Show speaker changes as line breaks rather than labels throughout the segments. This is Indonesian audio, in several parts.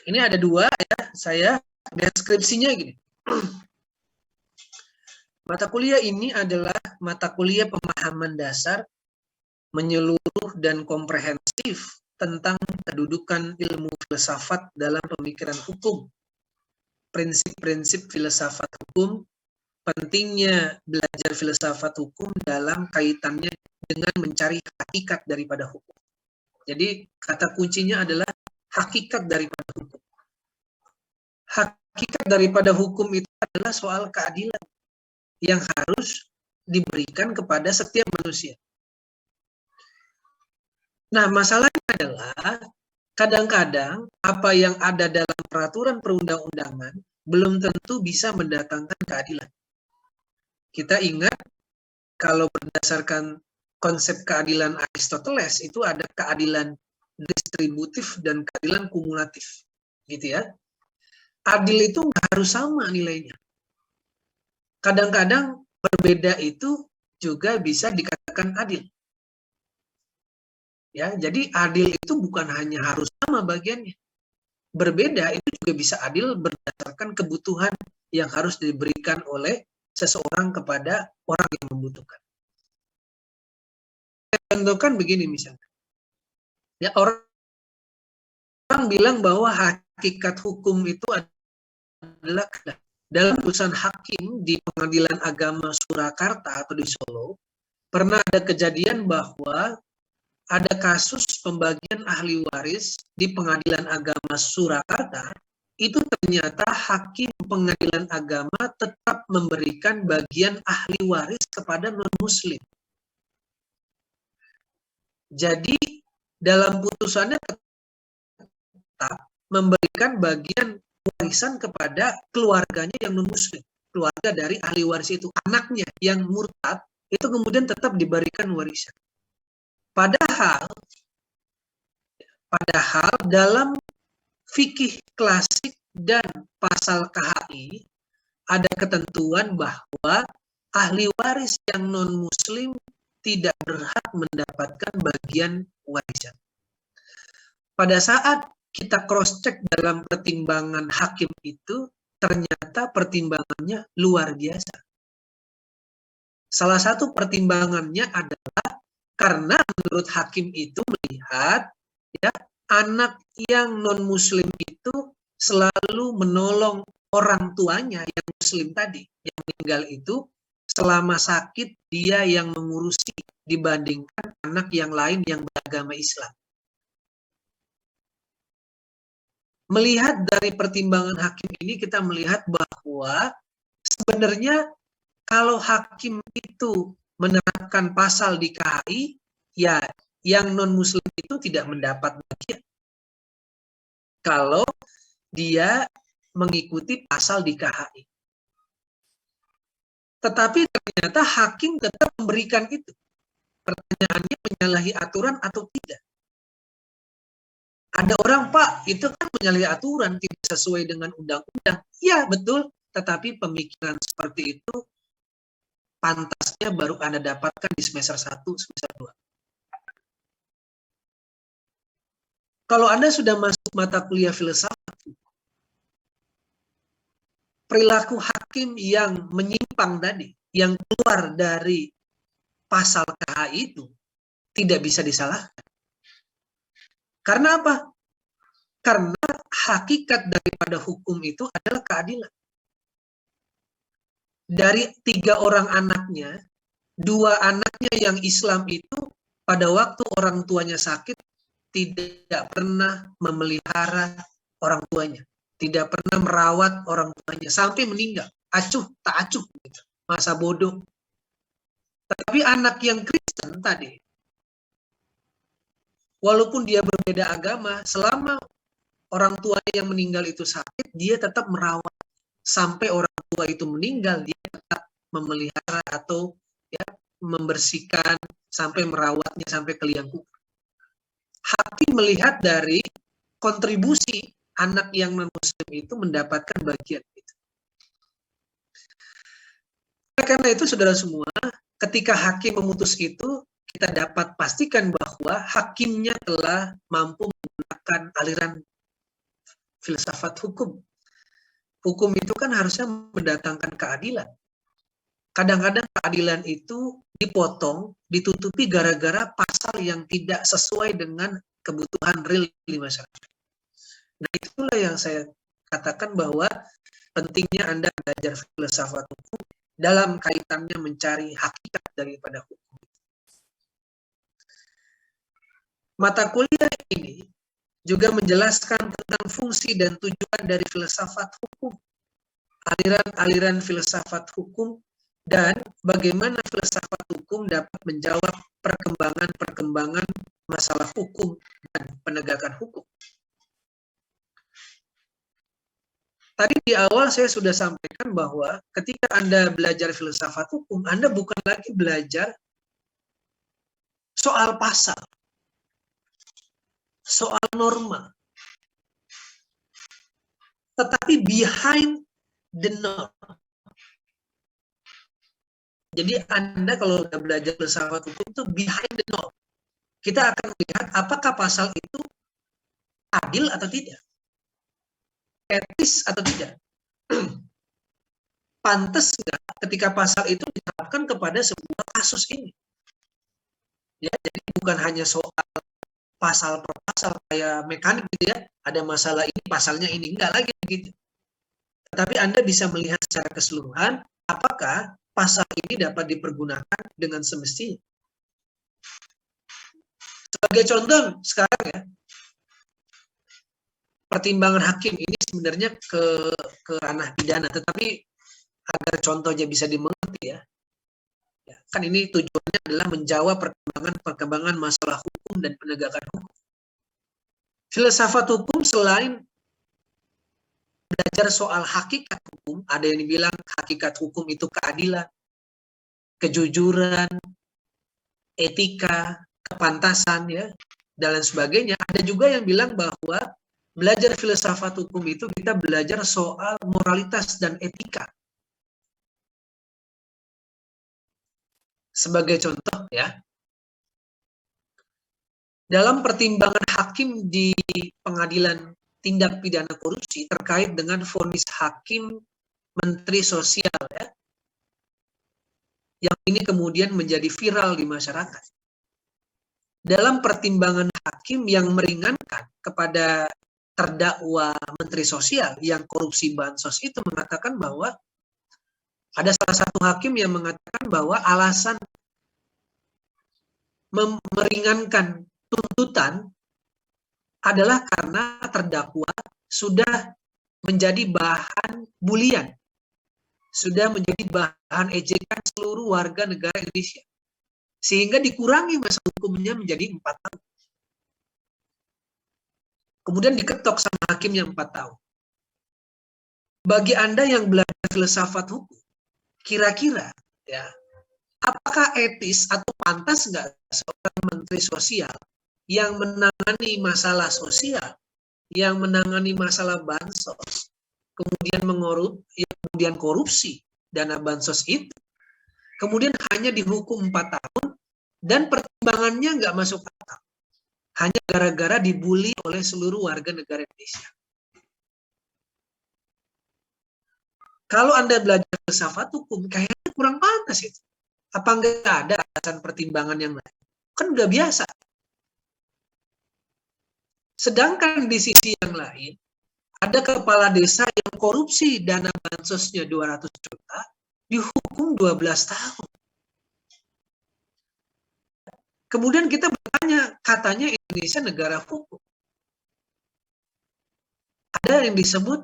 Ini ada dua ya, saya deskripsinya gini. Mata kuliah ini adalah mata kuliah pemahaman dasar menyeluruh dan komprehensif tentang kedudukan ilmu filsafat dalam pemikiran hukum, prinsip-prinsip filsafat hukum, pentingnya belajar filsafat hukum dalam kaitannya dengan mencari hakikat daripada hukum. Jadi kata kuncinya adalah hakikat daripada hukum. Hakikat daripada hukum itu adalah soal keadilan yang harus diberikan kepada setiap manusia. Nah, masalahnya adalah kadang-kadang apa yang ada dalam peraturan perundang-undangan belum tentu bisa mendatangkan keadilan. Kita ingat kalau berdasarkan konsep keadilan Aristoteles itu ada keadilan distributif dan keadilan kumulatif, gitu ya. Adil itu nggak harus sama nilainya. Kadang-kadang berbeda itu juga bisa dikatakan adil. Ya, jadi adil itu bukan hanya harus sama bagiannya. Berbeda itu juga bisa adil berdasarkan kebutuhan yang harus diberikan oleh seseorang kepada orang yang membutuhkan. Contohkan begini misalnya. Ya, orang bilang bahwa hakikat hukum itu adalah dalam putusan hakim di Pengadilan Agama Surakarta atau di Solo, pernah ada kejadian bahwa ada kasus pembagian ahli waris di Pengadilan Agama Surakarta, itu ternyata hakim Pengadilan Agama tetap memberikan bagian ahli waris kepada non-muslim. Jadi dalam putusannya tetap memberikan bagian warisan kepada keluarganya yang non-muslim. Keluarga dari ahli waris itu, anaknya yang murtad, itu kemudian tetap diberikan warisan. Padahal dalam fikih klasik dan pasal KHI ada ketentuan bahwa ahli waris yang non-muslim tidak berhak mendapatkan bagian warisan. Pada saat kita cross-check dalam pertimbangan hakim itu, ternyata pertimbangannya luar biasa. Salah satu pertimbangannya adalah karena menurut hakim itu melihat ya, anak yang non-muslim itu selalu menolong orang tuanya yang muslim tadi, yang meninggal itu, selama sakit dia yang mengurusi dibandingkan anak yang lain yang beragama Islam. Melihat dari pertimbangan hakim ini, kita melihat bahwa sebenarnya kalau hakim itu menerapkan pasal di KHI, ya yang non-muslim itu tidak mendapat bagian. Kalau dia mengikuti pasal di KHI. Tetapi ternyata hakim tetap memberikan itu. Pertanyaannya menyalahi aturan atau tidak? Ada orang, Pak, itu kan menyalahi aturan, tidak sesuai dengan undang-undang. Ya, betul. Tetapi pemikiran seperti itu pantasnya baru Anda dapatkan di semester 1, semester 2. Kalau Anda sudah masuk mata kuliah filsafat, perilaku hakim yang menyimpang tadi, yang keluar dari pasal KHI itu, tidak bisa disalahkan. Karena apa? Karena hakikat daripada hukum itu adalah keadilan. Dari 3 orang anaknya, 2 anaknya yang Islam itu pada waktu orang tuanya sakit tidak pernah memelihara orang tuanya, tidak pernah merawat orang tuanya sampai meninggal, acuh tak acuh gitu. Masa bodoh. Tapi anak yang Kristen tadi, walaupun dia berbeda agama, selama orang tua yang meninggal itu sakit, dia tetap merawat sampai orang tua itu meninggal, dia tetap memelihara atau ya membersihkan sampai merawatnya sampai ke liang kubur. Hakim melihat dari kontribusi anak yang non-muslim itu mendapatkan bagian itu. Karena itu saudara semua, ketika hakim memutus itu, kita dapat pastikan bahwa hakimnya telah mampu menggunakan aliran filsafat hukum. Hukum itu kan harusnya mendatangkan keadilan. Kadang-kadang keadilan itu dipotong, ditutupi gara-gara pasal yang tidak sesuai dengan kebutuhan real di masyarakat. Nah, itulah yang saya katakan bahwa pentingnya Anda belajar filsafat hukum dalam kaitannya mencari hakikat daripada hukum. Mata kuliah ini juga menjelaskan tentang fungsi dan tujuan dari filsafat hukum, aliran-aliran filsafat hukum, dan bagaimana filsafat hukum dapat menjawab perkembangan-perkembangan masalah hukum dan penegakan hukum. Tadi di awal saya sudah sampaikan bahwa ketika Anda belajar filsafat hukum, Anda bukan lagi belajar soal pasal, soal norma, tetapi behind the norm. Jadi Anda kalau sudah belajar filsafat hukum itu behind the norm. Kita akan melihat apakah pasal itu adil atau tidak, etis atau tidak, pantas nggak ketika pasal itu diterapkan kepada sebuah kasus ini. Ya, jadi bukan hanya soal pasal per pasal kayak mekanik gitu ya, ada masalah ini pasalnya ini, enggak lagi begitu. Tetapi Anda bisa melihat secara keseluruhan apakah pasal ini dapat dipergunakan dengan semestinya. Sebagai contoh sekarang ya, pertimbangan hakim ini sebenarnya ke ranah pidana, tetapi agar contohnya bisa dimengerti ya, kan ini tujuannya adalah menjawab perkembangan masalah hukum dan penegakan hukum. Filsafat hukum selain belajar soal hakikat hukum, ada yang bilang hakikat hukum itu keadilan, kejujuran, etika, kepantasan ya, dan lain sebagainya. Ada juga yang bilang bahwa belajar filsafat hukum itu kita belajar soal moralitas dan etika. Sebagai contoh ya, dalam pertimbangan hakim di pengadilan tindak pidana korupsi terkait dengan vonis hakim Menteri Sosial ya, yang ini kemudian menjadi viral di masyarakat. Dalam pertimbangan hakim yang meringankan kepada terdakwa Menteri Sosial yang korupsi bansos itu mengatakan bahwa ada salah satu hakim yang mengatakan bahwa alasan meringankan tuntutan adalah karena terdakwa sudah menjadi bahan bulian, sudah menjadi bahan ejekan seluruh warga negara Indonesia, sehingga dikurangi masa hukumnya menjadi 4 tahun. Kemudian diketok sama hakimnya 4 tahun. Bagi Anda yang belajar filsafat hukum, kira-kira ya, apakah etis atau pantas nggak seorang menteri sosial yang menangani masalah sosial, yang menangani masalah bansos, kemudian kemudian korupsi dana bansos itu, kemudian hanya dihukum 4 tahun dan pertimbangannya nggak masuk akal, hanya gara-gara dibully oleh seluruh warga negara Indonesia. Kalau Anda belajar filsafat hukum, kayaknya kurang pantas itu. Apa nggak ada alasan pertimbangan yang lain? Kan udah biasa. Sedangkan di sisi yang lain, ada kepala desa yang korupsi dana bansosnya 200 juta, dihukum 12 tahun. Kemudian kita bertanya, katanya Indonesia negara hukum. Ada yang disebut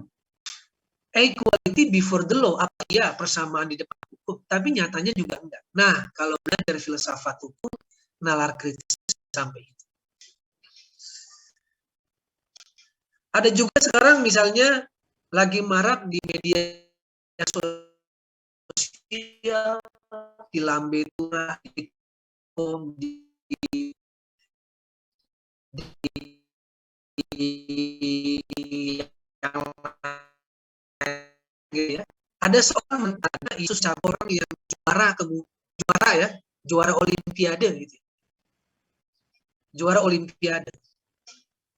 equality before the law, apa ya persamaan di depan hukum, tapi nyatanya juga enggak. Nah, kalau belajar filsafat hukum, nalar kritis sampai itu. Ada juga sekarang misalnya lagi marak di media sosial, di lambe turah, di yang ya. Ada seorang ada isu satu orang yang juara olimpiade gitu. Juara olimpiade.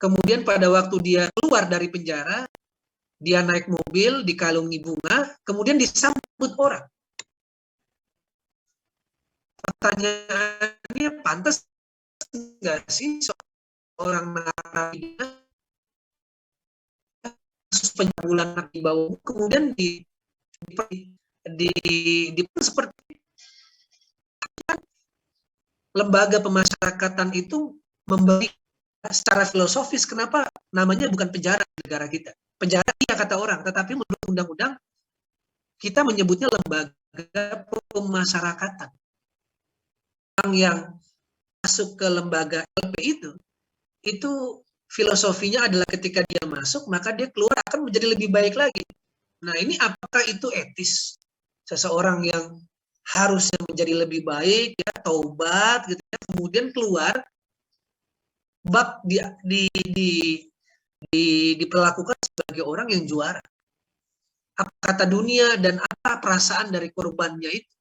kemudian pada waktu dia keluar dari penjara, dia naik mobil, dikalungi bunga, kemudian disambut orang. Pertanyaannya, pantas nggak sih seorang narapidana kasus pencabulan di bawah kemudian di seperti lembaga pemasyarakatan itu memberi secara filosofis kenapa namanya bukan penjara di negara kita. Penjara iya kata orang, tetapi menurut undang-undang kita menyebutnya lembaga pemasyarakatan. Orang yang masuk ke lembaga LP itu filosofinya adalah ketika dia masuk, maka dia keluar akan menjadi lebih baik lagi. Nah, ini apakah itu etis? Seseorang yang harusnya menjadi lebih baik, ya, taubat, gitu ya, kemudian keluar, bab diperlakukan sebagai orang yang juara. Apa kata dunia dan apa perasaan dari korbannya itu?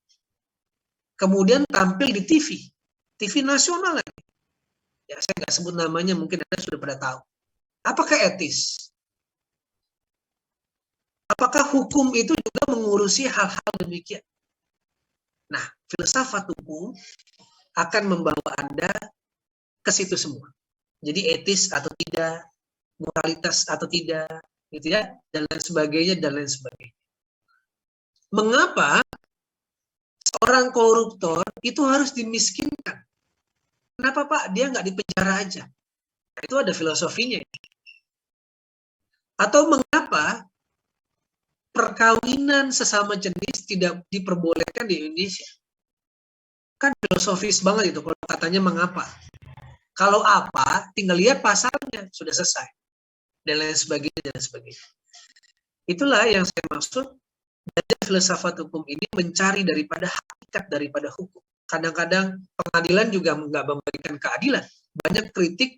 Kemudian tampil di TV nasional lagi. Ya, saya nggak sebut namanya, mungkin Anda sudah pada tahu. Apakah etis? Apakah hukum itu juga mengurusi hal-hal demikian? Nah, filsafat hukum akan membawa Anda ke situ semua. Jadi etis atau tidak, moralitas atau tidak, gitu ya, dan lain sebagainya, dan lain sebagainya. Mengapa seorang koruptor itu harus dimiskinkan? Kenapa Pak? Dia nggak dipenjara aja. Nah, itu ada filosofinya. Atau mengapa perkawinan sesama jenis tidak diperbolehkan di Indonesia? Kan filosofis banget itu kalau katanya mengapa. Kalau apa, tinggal lihat pasalnya, sudah selesai. Dan lain sebagainya, dan lain sebagainya. Itulah yang saya maksud, dari filsafat hukum ini mencari daripada hakikat daripada hukum. Kadang-kadang pengadilan juga nggak memberikan keadilan. Banyak kritik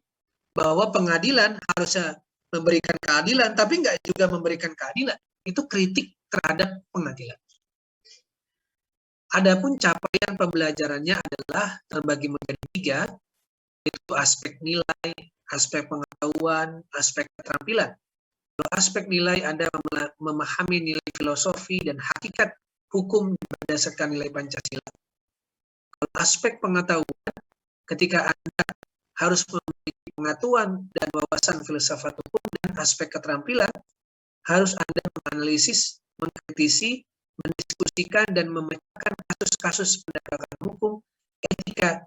bahwa pengadilan harusnya memberikan keadilan, tapi nggak juga memberikan keadilan. Itu kritik terhadap pengadilan. Adapun capaian pembelajarannya adalah terbagi menjadi 3, yaitu aspek nilai, aspek pengetahuan, aspek keterampilan. Kalau aspek nilai, Anda memahami nilai filosofi dan hakikat hukum berdasarkan nilai Pancasila. Kalau aspek pengetahuan, ketika Anda harus memiliki pengetahuan dan wawasan filsafat hukum, dan aspek keterampilan, harus Anda menganalisis, mengkritisi, mendiskusikan, dan memecahkan kasus-kasus penegakan hukum, etika,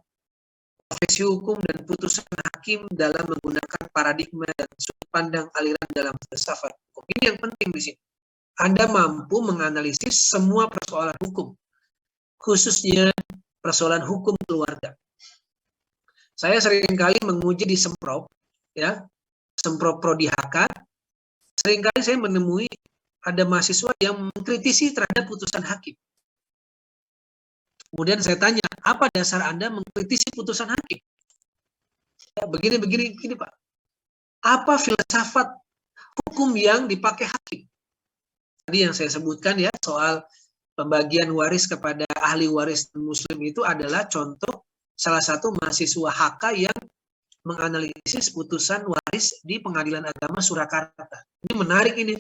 profesi hukum, dan putusan hakim dalam menggunakan paradigma dan sudut pandang aliran dalam filsafat hukum. Ini yang penting di sini. Anda mampu menganalisis semua persoalan hukum, khususnya persoalan hukum keluarga. Saya seringkali menguji di Semprop, ya, Semprop Prodi HK. Seringkali saya menemui ada mahasiswa yang mengkritisi terhadap putusan hakim. Kemudian saya tanya, apa dasar Anda mengkritisi putusan hakim? Ya, begini Pak. Apa filsafat hukum yang dipakai hakim? Tadi yang saya sebutkan ya, soal pembagian waris kepada ahli waris muslim itu adalah contoh salah satu mahasiswa HK yang menganalisis putusan waris di Pengadilan Agama Surakarta. Ini menarik ini.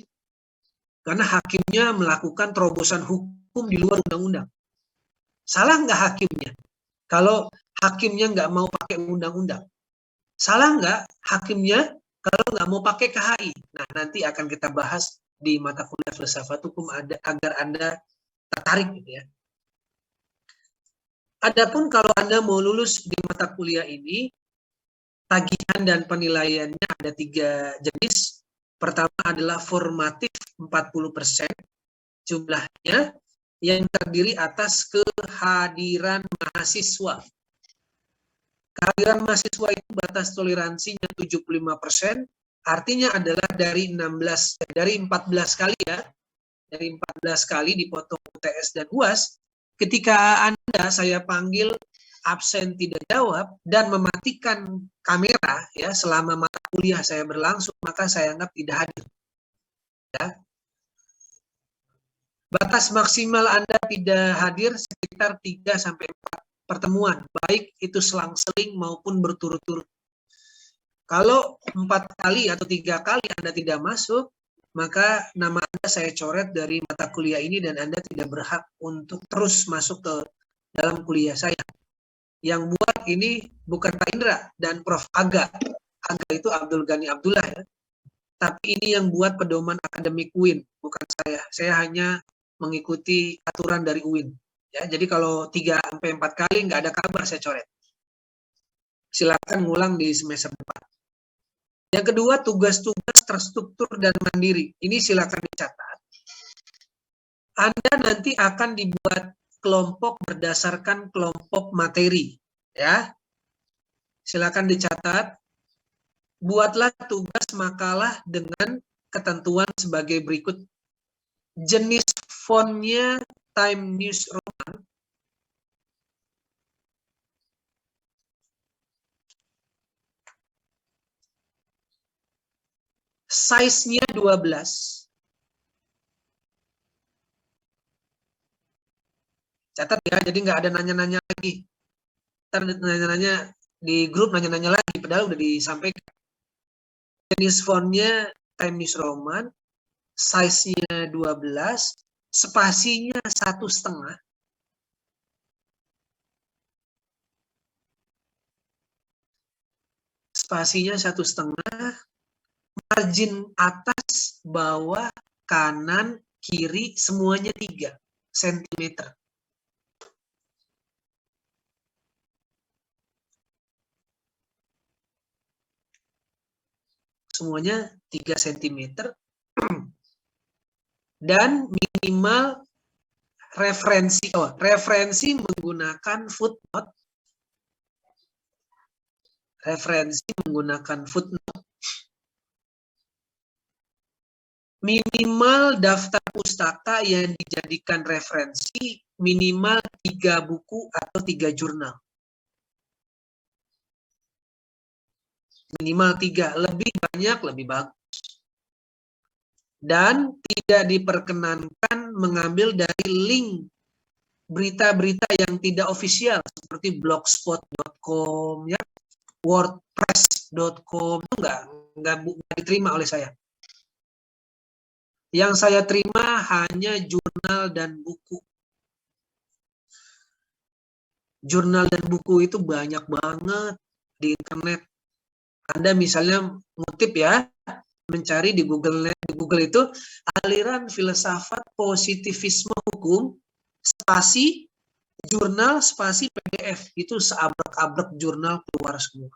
Karena hakimnya melakukan terobosan hukum di luar undang-undang. Salah nggak hakimnya? Kalau hakimnya nggak mau pakai undang-undang. Salah nggak hakimnya kalau nggak mau pakai KHI? Nah, nanti akan kita bahas di mata kuliah filsafat hukum agar Anda tertarik gitu ya. Adapun kalau Anda mau lulus di mata kuliah ini, tagihan dan penilaiannya ada 3 jenis. Pertama adalah formatif 40% jumlahnya, yang terdiri atas kehadiran mahasiswa. Kehadiran mahasiswa itu batas toleransinya 75%, artinya adalah dari 14 kali ya, dari 14 kali dipotong UTS dan UAS. Ketika Anda saya panggil absen tidak jawab dan mematikan kamera ya selama mata kuliah saya berlangsung, maka saya anggap tidak hadir. Ya. Batas maksimal Anda tidak hadir sekitar 3 sampai 4 pertemuan, baik itu selang-seling maupun berturut-turut. Kalau 4 kali atau 3 kali Anda tidak masuk, maka nama Anda saya coret dari mata kuliah ini dan Anda tidak berhak untuk terus masuk ke dalam kuliah saya. Yang buat ini bukan Pak Indra dan Prof. Aga. Aga itu Abdul Ghani Abdullah ya. Tapi ini yang buat pedoman akademik UIN, bukan saya. Saya hanya mengikuti aturan dari UIN. Ya, jadi kalau 3-4 kali nggak ada kabar saya coret. Silakan ngulang di semester depan. Yang kedua, tugas-tugas terstruktur dan mandiri. Ini silakan dicatat. Anda nanti akan dibuat kelompok berdasarkan kelompok materi. Ya, silakan dicatat. Buatlah tugas makalah dengan ketentuan sebagai berikut. Jenis fontnya Time News Roman. Size-nya 12. Catat ya, jadi nggak ada nanya-nanya lagi. Ntar nanya-nanya di grup, nanya-nanya lagi, padahal udah disampaikan. Jenis fontnya Time News Roman, size-nya 12, spasinya 1,5. Spasinya 1,5, margin atas, bawah, kanan, kiri, semuanya 3 cm. Semuanya 3 cm. Dan minimal referensi menggunakan footnote. Referensi menggunakan footnote. Minimal daftar pustaka yang dijadikan referensi minimal 3 buku atau 3 jurnal. Minimal 3, lebih banyak lebih bagus. Dan tidak diperkenankan mengambil dari link berita-berita yang tidak ofisial seperti blogspot.com ya, wordpress.com itu nggak diterima oleh saya. Yang saya terima hanya jurnal dan buku. Jurnal dan buku itu banyak banget di internet. Anda misalnya ngutip ya, mencari di Google itu aliran filsafat positivisme hukum, spasi jurnal, spasi PDF, itu seabrek-abrek jurnal keluar semua.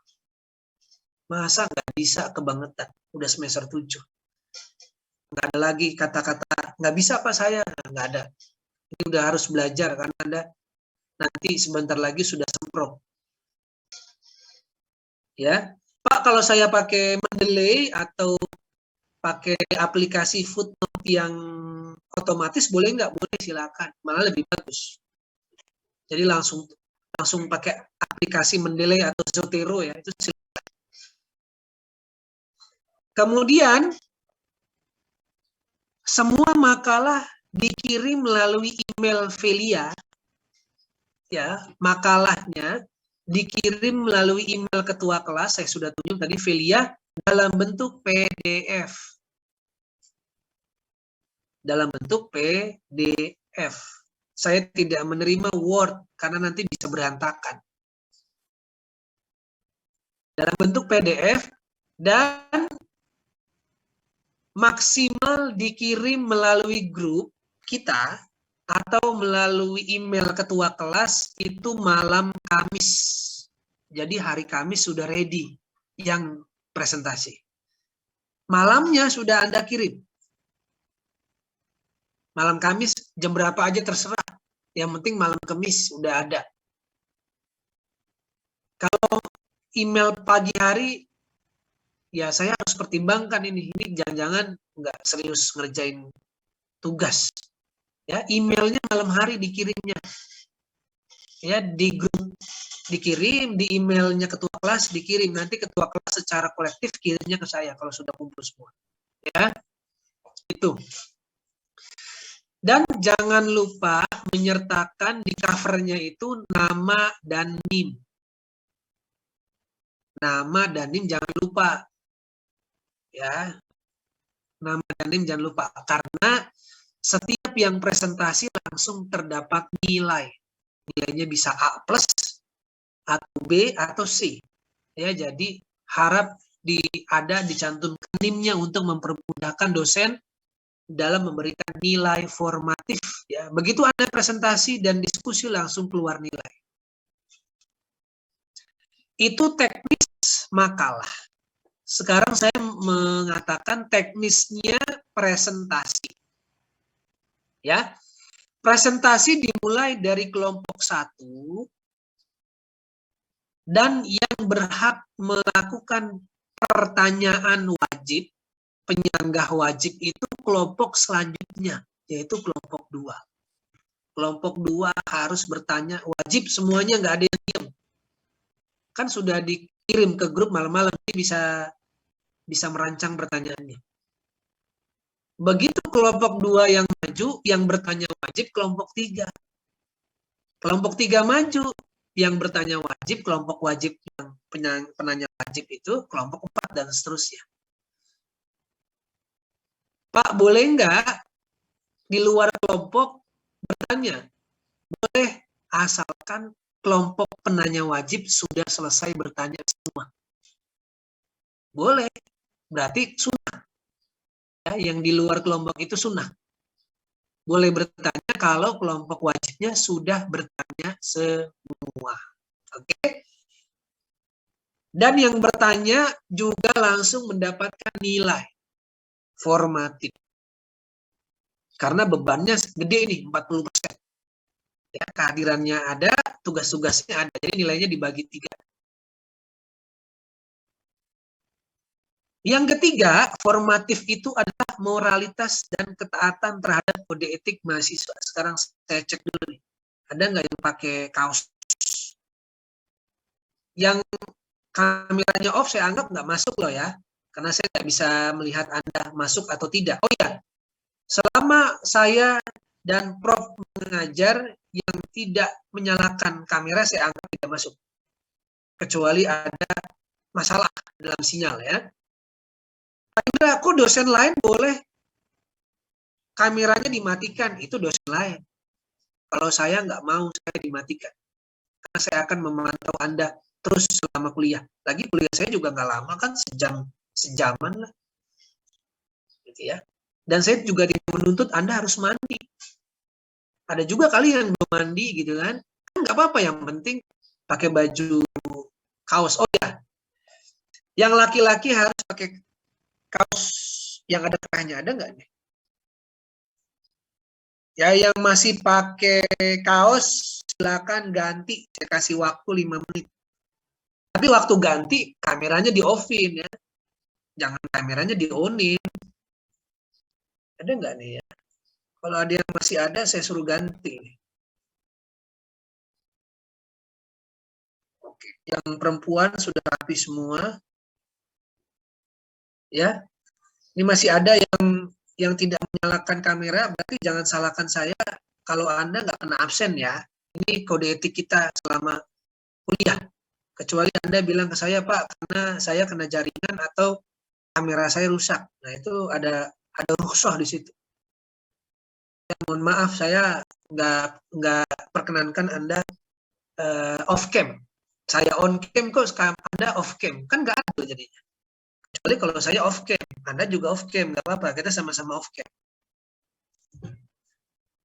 Masa nggak bisa kebangetan, udah semester 7. Nggak ada lagi kata-kata, nggak bisa Pak saya, nggak ada. Ini udah harus belajar, karena Anda nanti sebentar lagi sudah sempro. Ya, Pak, kalau saya pakai Mendeley atau pakai aplikasi footnote yang otomatis boleh nggak? Boleh, silakan. Malah lebih bagus. Jadi langsung pakai aplikasi Mendeley atau Zotero ya, itu silakan. Kemudian semua makalah dikirim melalui email Velia. Ya, makalahnya dikirim melalui email ketua kelas, saya sudah tunjuk tadi Velia, dalam bentuk PDF. Dalam bentuk PDF. Saya tidak menerima Word karena nanti bisa berantakan. Dalam bentuk PDF dan maksimal dikirim melalui grup kita atau melalui email ketua kelas itu malam Kamis. Jadi hari Kamis sudah ready yang presentasi. Malamnya sudah Anda kirim. Malam Kamis jam berapa aja terserah. Yang penting malam Kamis sudah ada. Kalau email pagi hari, ya saya harus pertimbangkan ini. Ini jangan-jangan nggak serius ngerjain tugas. Ya, emailnya malam hari dikirimnya. Ya, di grup dikirim, di emailnya ketua kelas dikirim. Nanti ketua kelas secara kolektif kirimnya ke saya kalau sudah kumpul semua. Ya, itu. Dan jangan lupa menyertakan di covernya itu nama dan NIM. Nama dan NIM jangan lupa. Ya, nama dan NIM jangan lupa. Karena setiap yang presentasi langsung terdapat nilai. Nilainya bisa A+, atau B, atau C. Ya, jadi harap ada dicantumkan NIM-nya untuk mempermudahkan dosen dalam memberikan nilai formatif. Ya, begitu Anda presentasi dan diskusi langsung keluar nilai. Itu teknis makalah. Sekarang saya mengatakan teknisnya presentasi. Ya, presentasi dimulai dari kelompok 1 dan yang berhak melakukan pertanyaan wajib, penyanggah wajib itu kelompok selanjutnya, yaitu kelompok 2. Kelompok 2 harus bertanya wajib, semuanya nggak ada yang diam. Kan sudah dikirim ke grup malam-malam, bisa merancang pertanyaannya. Begitu kelompok 2 yang maju, yang bertanya wajib, kelompok 3. Kelompok 3 maju, yang bertanya wajib, kelompok wajib yang penanya wajib itu, kelompok 4, dan seterusnya. Pak, boleh nggak di luar kelompok bertanya? Boleh, asalkan kelompok penanya wajib sudah selesai bertanya semua. Boleh, berarti sunnah. Ya, yang di luar kelompok itu sunnah. Boleh bertanya kalau kelompok wajibnya sudah bertanya semua. Oke? Dan yang bertanya juga langsung mendapatkan nilai formatif. Karena bebannya gede ini, 40%. Ya, kehadirannya ada, tugas-tugasnya ada. Jadi nilainya dibagi 3. Yang ketiga, formatif itu adalah moralitas dan ketaatan terhadap kode etik mahasiswa. Sekarang saya cek dulu nih. Ada nggak yang pakai kaos? Yang kameranya off saya anggap nggak masuk loh ya. Karena saya nggak bisa melihat Anda masuk atau tidak. Oh ya, selama saya dan Prof mengajar yang tidak menyalakan kamera, saya anggap tidak masuk. Kecuali ada masalah dalam sinyal ya. Aku dosen lain boleh kameranya dimatikan, itu dosen lain. Kalau saya nggak mau, saya dimatikan. Karena saya akan memantau Anda terus selama kuliah. Lagi kuliah saya juga nggak lama kan, sejaman lah. Gitu ya. Dan saya juga tidak menuntut Anda harus mandi. Ada juga kali yang belum mandi gitu kan. Kan nggak apa-apa, yang penting pakai baju kaos. Oh ya, yang laki-laki harus pakai kaos yang ada kerahnya, ada nggak nih? Ya, yang masih pakai kaos silakan ganti, saya kasih waktu 5 menit. Tapi waktu ganti kameranya di off-in ya, jangan kameranya di on-in. Ada nggak nih ya? Kalau ada yang masih ada, saya suruh ganti nih. Oke, yang perempuan sudah rapi semua, ya. Ini masih ada yang tidak menyalakan kamera, berarti jangan salahkan saya kalau Anda nggak kena absen ya. Ini kode etik kita selama kuliah. Kecuali Anda bilang ke saya, Pak, karena saya kena jaringan atau kamera saya rusak. Nah, itu ada rukhsah di situ. Ya, mohon maaf, saya nggak perkenankan Anda off cam. Saya on cam kok, Anda off cam. Kan nggak adil jadinya. Kecuali kalau saya off cam, Anda juga off cam, nggak apa-apa, kita sama-sama off cam.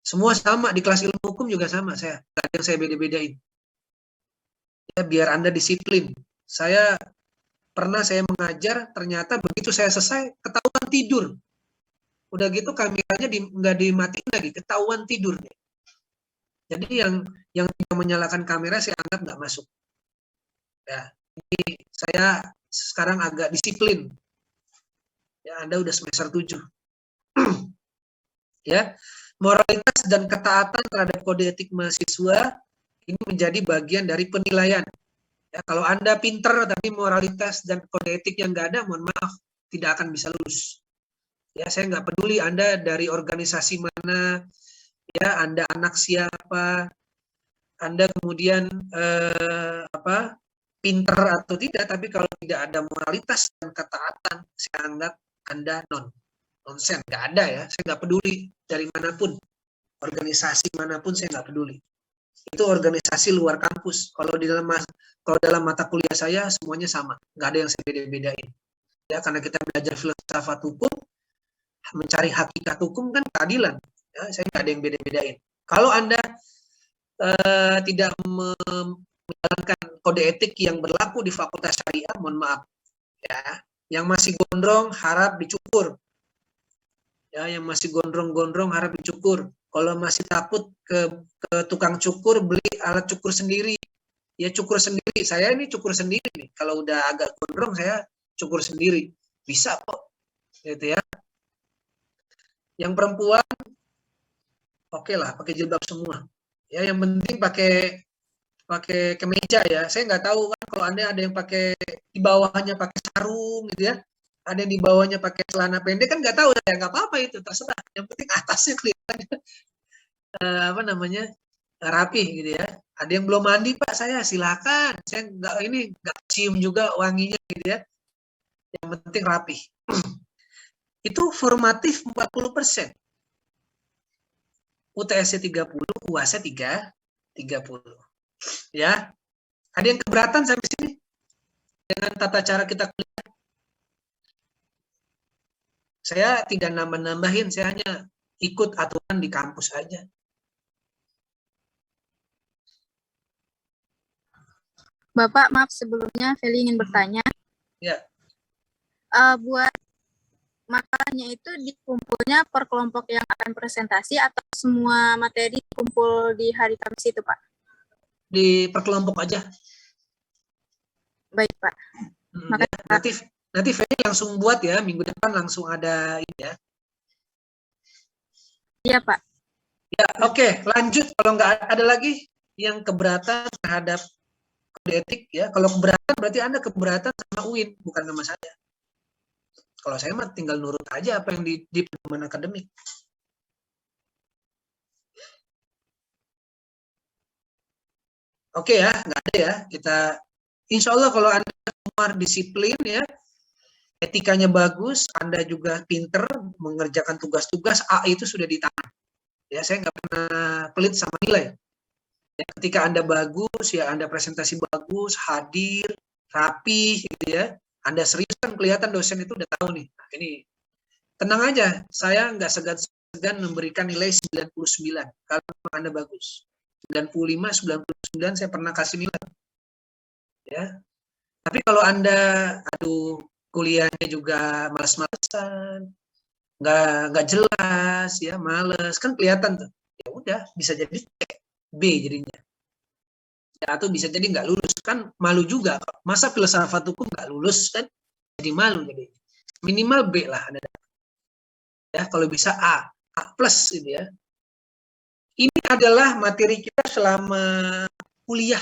Semua sama, di kelas ilmu hukum juga sama, nggak ada yang saya beda-bedain. Ya, biar Anda disiplin. Saya mengajar, ternyata begitu saya selesai, ketahuan tidur. Udah gitu kameranya nggak dimatiin lagi, ketahuan tidur. Jadi yang tidak menyalakan kamera saya anggap nggak masuk. Ya, ini saya sekarang agak disiplin. Ya, Anda udah semester 7. Ya, moralitas dan ketaatan terhadap kode etik mahasiswa ini menjadi bagian dari penilaian. Ya, kalau Anda pinter tapi moralitas dan kode etik yang nggak ada, mohon maaf, tidak akan bisa lulus. Ya, saya nggak peduli Anda dari organisasi mana, ya, Anda anak siapa, Anda kemudian pinter atau tidak, tapi kalau tidak ada moralitas dan ketaatan, saya anggap Anda nonsen, nggak ada ya. Saya nggak peduli dari manapun, organisasi manapun saya nggak peduli. Itu organisasi luar kampus. Kalau dalam mata kuliah saya semuanya sama, nggak ada yang saya beda-bedain. Ya, karena kita belajar filsafat hukum, mencari hakikat hukum kan keadilan. Ya, saya nggak ada yang beda-bedain. Kalau Anda tidak menjalankan kode etik yang berlaku di Fakultas Syariah, mohon maaf. Ya, yang masih gondrong harap dicukur. Ya, yang masih gondrong-gondrong harap dicukur. Kalau masih takut ke tukang cukur, beli alat cukur sendiri. Ya cukur sendiri. Saya ini cukur sendiri nih. Kalau udah agak gondrong saya cukur sendiri. Bisa kok. Gitu ya. Yang perempuan oke lah, pakai jilbab semua. Ya, yang penting pakai kemeja ya. Saya nggak tahu kan kalau Anda ada yang pakai di bawahnya pakai sarung gitu ya. Ada yang di bawahnya pakai celana pendek kan nggak tahu ya, nggak apa-apa itu terserah. Yang penting atasnya kelihatan rapih gitu ya. Ada yang belum mandi Pak, saya silakan. Saya nggak cium juga wanginya gitu ya. Yang penting rapih. Itu formatif 40%. UTS 30, UAS 30. Ya. Ada yang keberatan sampai sini? Dengan tata cara kita kuliah? Saya tidak nambah-nambahin, saya hanya ikut aturan di kampus aja.
Bapak, maaf sebelumnya Feli ingin bertanya.
Ya.
Buat makalahnya itu dikumpulnya per kelompok yang akan presentasi atau semua materi kumpul di hari Kamis itu, Pak?
Di per kelompok aja.
Baik, Pak.
Ya, nanti Feli langsung buat ya, minggu depan langsung ada ini ya.
Iya, Pak.
Ya, oke, lanjut. Kalau nggak ada lagi yang keberatan terhadap kode etik ya. Kalau keberatan berarti Anda keberatan sama UIN, bukan sama saya. Kalau saya mah tinggal nurut aja apa yang di pedoman akademik. Oke ya, nggak ada ya. Kita, insya Allah kalau Anda semua disiplin ya, etikanya bagus, Anda juga pinter mengerjakan tugas-tugas, A itu sudah di tangan. Ya, saya nggak pernah pelit sama nilai. Ya, ketika Anda bagus, ya Anda presentasi bagus, hadir, rapi, gitu ya. Anda serius kan kelihatan dosen itu udah tahu nih. Nah, ini tenang aja, saya nggak segan-segan memberikan nilai 99 kalau Anda bagus. 95, 99 saya pernah kasih nilai. Ya. Tapi kalau Anda kuliahnya juga malas-malesan, nggak jelas ya, males, kan kelihatan tuh. Ya udah, bisa jadi B jadinya. Ya, atau bisa jadi nggak lulus, kan malu juga. Masa filsafat hukum nggak lulus kan? Jadi malu jadi. Minimal B lah Anda. Ya, kalau bisa A plus gitu ya. Ini adalah materi kita selama kuliah.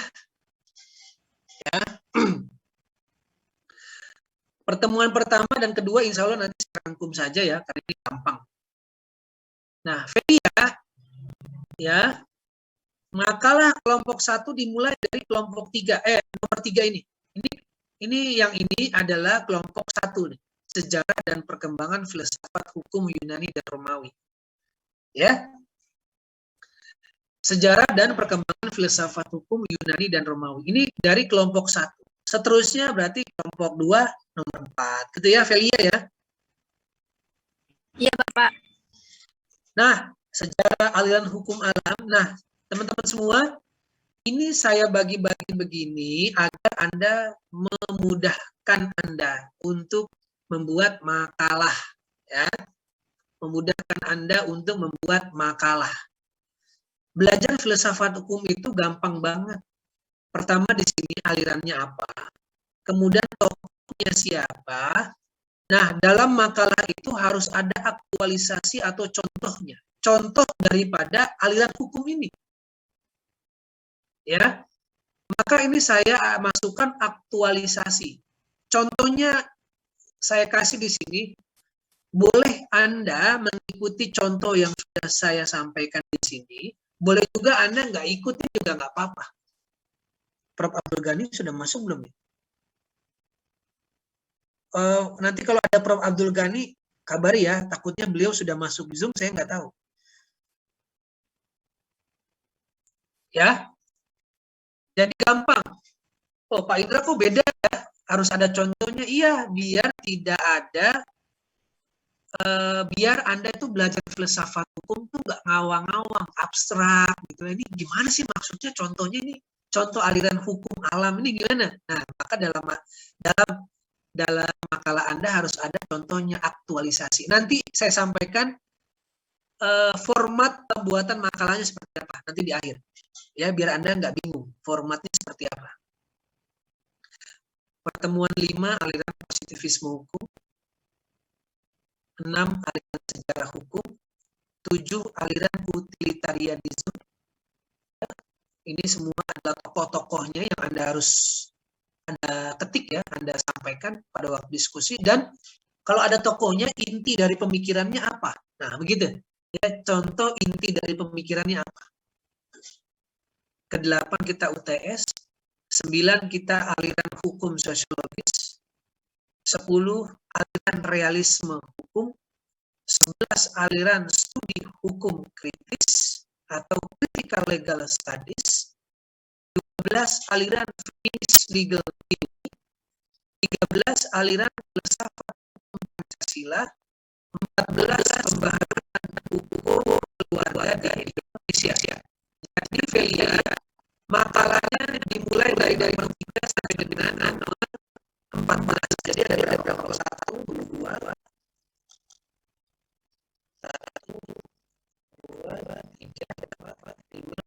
Ya. Pertemuan pertama dan kedua insya Allah nanti rangkum saja ya, karena ini gampang. Nah, Feli ya, makalah kelompok 1 dimulai dari kelompok 3, nomor 3 ini. Ini yang ini adalah kelompok 1 nih. Sejarah dan perkembangan filsafat hukum Yunani dan Romawi. Ya. Sejarah dan perkembangan filsafat hukum Yunani dan Romawi. Ini dari kelompok 1. Seterusnya berarti kelompok 2 nomor 4. Gitu ya, Felia ya?
Iya, Bapak.
Nah, sejarah aliran hukum alam. Nah, teman-teman semua, ini saya bagi-bagi begini agar Anda memudahkan Anda untuk membuat makalah. Ya. Memudahkan Anda untuk membuat makalah. Belajar filsafat hukum itu gampang banget. Pertama di sini alirannya apa, kemudian tokohnya siapa. Nah, dalam makalah itu harus ada aktualisasi atau contohnya. Contoh daripada aliran hukum ini. Ya. Maka ini saya masukkan aktualisasi. Contohnya saya kasih di sini. Boleh Anda mengikuti contoh yang sudah saya sampaikan di sini. Boleh juga Anda nggak ikuti juga nggak apa-apa. Prof. Abdul Ghani sudah masuk belum? Nanti kalau ada Prof. Abdul Ghani, kabari ya. Takutnya beliau sudah masuk Zoom, saya nggak tahu. Ya, jadi gampang. Oh, Pak Indra kok beda ya? Harus ada contohnya. Iya, biar tidak ada, biar Anda itu belajar filsafat hukum tuh nggak ngawang-ngawang, abstrak gitu. Ini gimana sih maksudnya? Contohnya ini, contoh aliran hukum alam ini gimana? Nah, maka dalam makalah Anda harus ada contohnya, aktualisasi. Nanti saya sampaikan format pembuatan makalahnya seperti apa nanti di akhir. Ya, biar Anda nggak bingung formatnya seperti apa. Pertemuan 5, aliran positivisme hukum. 6, aliran sejarah hukum. 7, aliran utilitarianisme. Ini semua adalah tokoh-tokohnya yang Anda harus Anda ketik ya, Anda sampaikan pada waktu diskusi. Dan kalau ada tokohnya, inti dari pemikirannya apa? Nah, begitu. Ya, contoh inti dari pemikirannya apa? Ke-8 kita UTS, 9 kita aliran hukum sosiologis, 10 aliran realisme hukum, 11 aliran studi hukum kritis atau critical legal studies, 12 aliran feminis legal theory, 13 aliran filsafat Pancasila, 14 pembaharuan hukum keluarga dan Indonesia. Jadi Velia, makalahnya dimulai dari nomor 3 sampai dengan nomor 14. Jadi ada berapa? 1, 2, 3, 4, 5,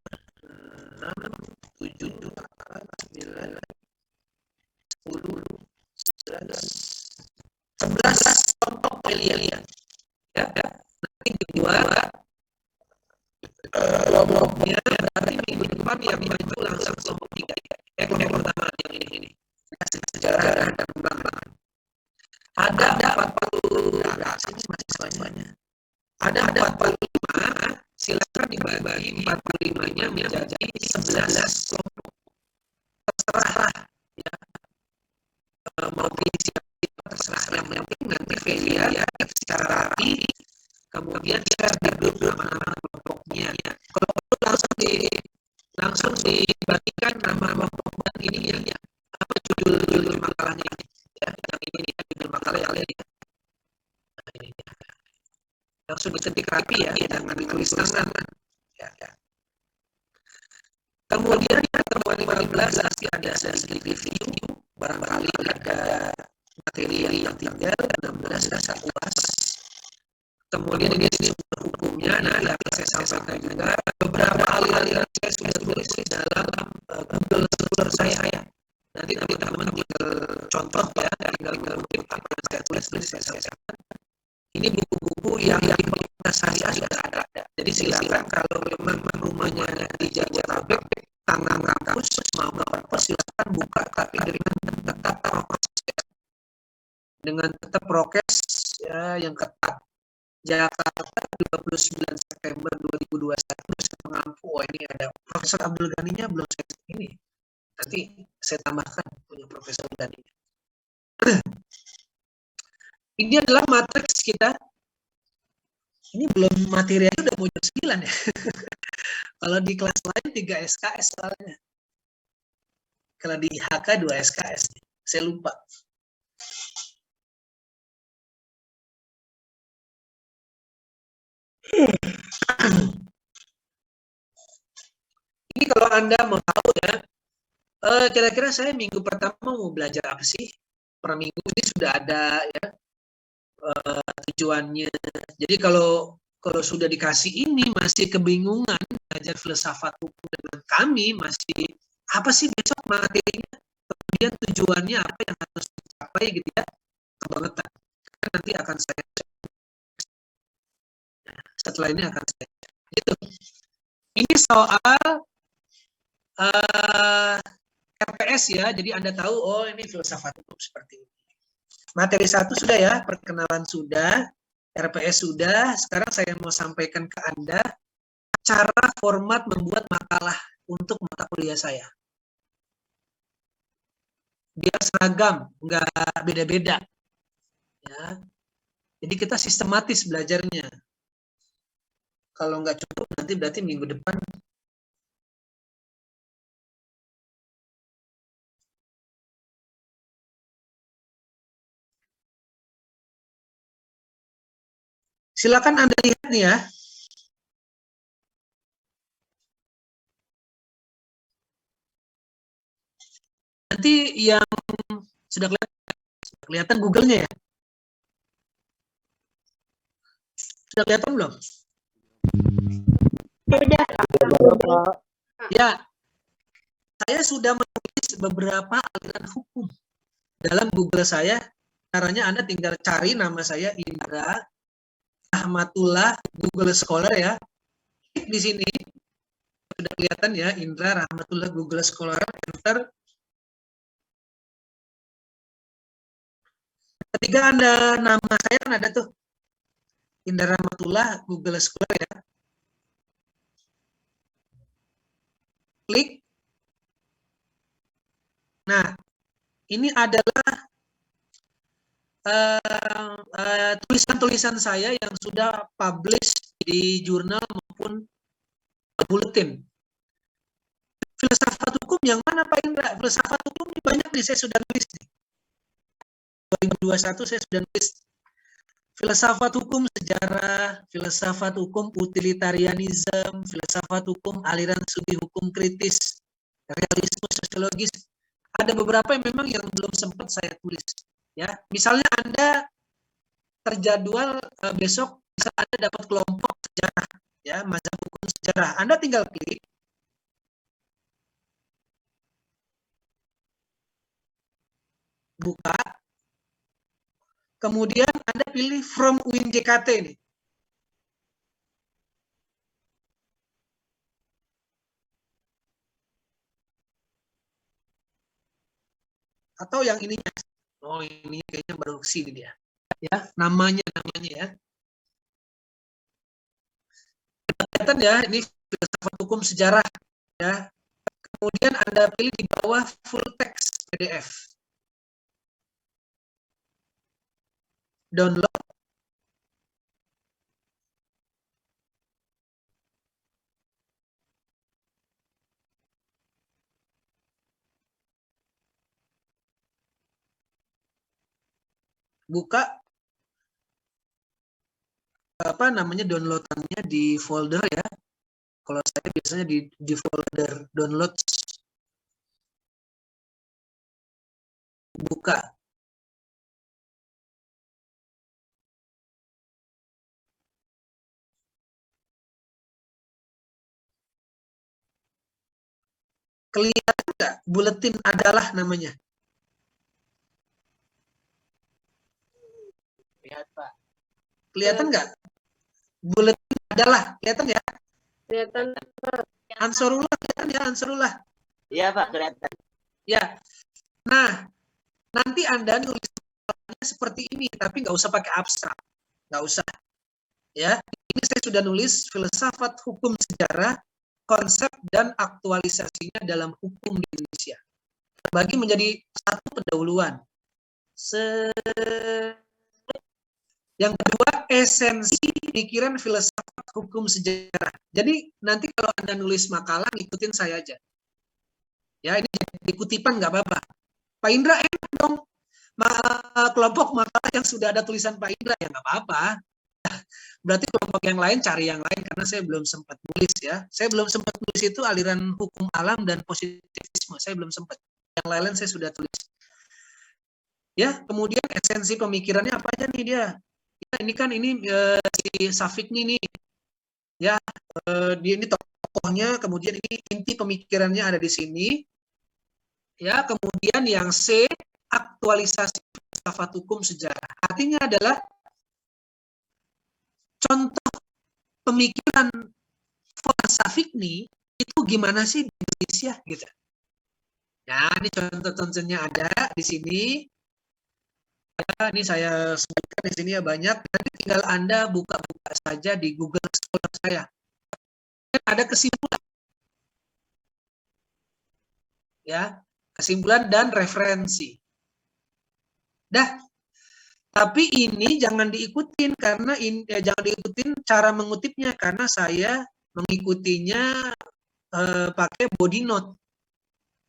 6, 7, 8, 9, 10, 11, 11 contoh Velia. Ya, nanti kedua kelompoknya berarti minggu depan yang maju langsung kelompok 3. Kelompok pertama yang ini. Sejarah dan perkembangan. Ada 40, masih semuanya. Ada 45, silakan dibagi 45-nya menjadi 11 kelompok. Terserah ya. Mau pilih siapa terserah, yang penting nanti Velia ya secara rapi, kemudian share di grup nama-nama kelompoknya. Kalau langsung dibagikan nama kelompok ini ya. Apa judul makalahnya ini? Ya, yang ini ya, judul makalah yang lain ya. Nah, ini ya. Langsung diketik rapi ya, jangan ditulis tangan. Ya. Kemudian pertemuan 15 pasti ada sedikit review, barangkali ada materi yang tinggal, 16 dasar UAS. Kemudian ini sumber hukumnya, nanti akan saya sampaikan juga. Beberapa aliran saya sudah tulis dalam Google Scholar saya. Nanti teman-teman tinggal contoh ya, tinggal mungkin apa yang saya tulis saya sampaikan. Ini buku-buku yang implementasi saya sudah ada. Jadi silakan kalau memang rumahnya di Jabodetabek, tangan kampus mau kampus silakan buka, tapi dengan tetap prokes ya, yang ketat. Jakarta 29 September 2021 saya mengampu. Oh, ini ada Profesor Abdul Ghaninya belum saya ini. Nanti saya tambahkan punya Profesor Ghani. Ini adalah matriks kita. Ini belum materinya udah mau jam 9 ya. Kalau di kelas lain 3 SKS soalnya. Kalau di HK 2 SKS. Saya lupa. Ini kalau Anda mau tahu ya, kira-kira saya minggu pertama mau belajar apa sih? Per minggu ini sudah ada ya tujuannya. Jadi kalau sudah dikasih ini masih kebingungan belajar filsafat hukum dengan kami, masih apa sih besok materinya? Kemudian tujuannya apa yang harus dicapai gitu ya? Kebangetan. Nanti akan saya setelah ini akan saya gitu. Ini soal RPS ya, jadi Anda tahu, oh ini filsafat hukum seperti ini. Materi 1 sudah ya, perkenalan sudah, RPS sudah, sekarang saya mau sampaikan ke Anda cara format membuat makalah untuk mata kuliah saya. biar seragam, nggak beda-beda. Ya. Jadi kita sistematis belajarnya. Kalau nggak cukup, nanti berarti minggu depan. Silakan Anda lihat nih ya. Nanti yang sudah kelihatan Google-nya ya. Sudah kelihatan belum?
Sudah.
Ya, saya sudah menulis beberapa aliran hukum dalam Google saya. Caranya Anda tinggal cari nama saya Indra Rahmatullah Google Scholar ya. Klik di sini sudah kelihatan ya, Indra Rahmatullah Google Scholar, enter. Ketika Anda nama saya kan ada tuh Indra Rahmatullah Google Scholar ya. Klik. Nah, ini adalah tulisan-tulisan saya yang sudah publish di jurnal maupun bulletin. Filsafat hukum yang mana Pak Indra? Filsafat hukum ini banyak nih, saya sudah nulis nih. 2021 saya sudah nulis filsafat hukum sejarah, filsafat hukum utilitarianisme, filsafat hukum aliran studi hukum kritis, realisme sosiologis. Ada beberapa yang memang yang belum sempat saya tulis. Ya, misalnya Anda terjadwal besok bisa Anda dapat kelompok sejarah, ya, mazhab hukum sejarah. Anda tinggal klik. Buka. Kemudian Anda pilih from UIN JKT nih. Atau yang ininya. Oh, ini kayaknya baru sini dia. Ya, namanya ya. Kelihatan ya, ini filsafat hukum sejarah ya. Kemudian Anda pilih di bawah full text PDF. Download. Buka apa namanya downloadannya di folder ya. Kalau saya biasanya di folder download. Buka. Kelihatan nggak? Buletin adalah namanya. Lihat Pak. Kelihatan nggak? Buletin adalah. Kelihatan ya?
Kelihatan.
Ansarullah kelihatan ya, Ansarullah.
Iya Pak, kelihatan.
Ya. Nah, nanti Anda nulis seperti ini, tapi nggak usah pakai abstrak. Nggak usah. Ya, ini saya sudah nulis filsafat hukum sejarah, konsep dan aktualisasinya dalam hukum di Indonesia. Terbagi menjadi satu pendahuluan. Yang kedua, esensi pikiran filsafat hukum sejarah. Jadi nanti kalau Anda nulis makalah, ikutin saya aja. Ya, ini jadi kutipan nggak apa-apa. Pak Indra enak dong. Kelompok makalah yang sudah ada tulisan Pak Indra, ya nggak apa-apa. Berarti kelompok yang lain cari yang lain, karena saya belum sempat nulis ya. Saya belum sempat nulis itu aliran hukum alam dan positivisme. Saya belum sempat. Yang lain saya sudah tulis. Ya, kemudian esensi pemikirannya apa aja nih dia? Ya, ini kan ini si Safik nih. Ya, dia ini tokohnya, kemudian ini inti pemikirannya ada di sini. Ya, kemudian yang C, aktualisasi filsafat hukum sejarah. Artinya adalah contoh pemikiran Von Savigny itu gimana sih di Indonesia gitu. Nah, ini contoh-contohnya ada di sini. Ya, ini saya sebutkan di sini ya banyak. Nanti tinggal Anda buka-buka saja di Google Scholar saya. Ada kesimpulan. Ya, kesimpulan dan referensi. Dah. Tapi ini jangan diikutin karena jangan diikutin cara mengutipnya karena saya mengikutinya pakai body note.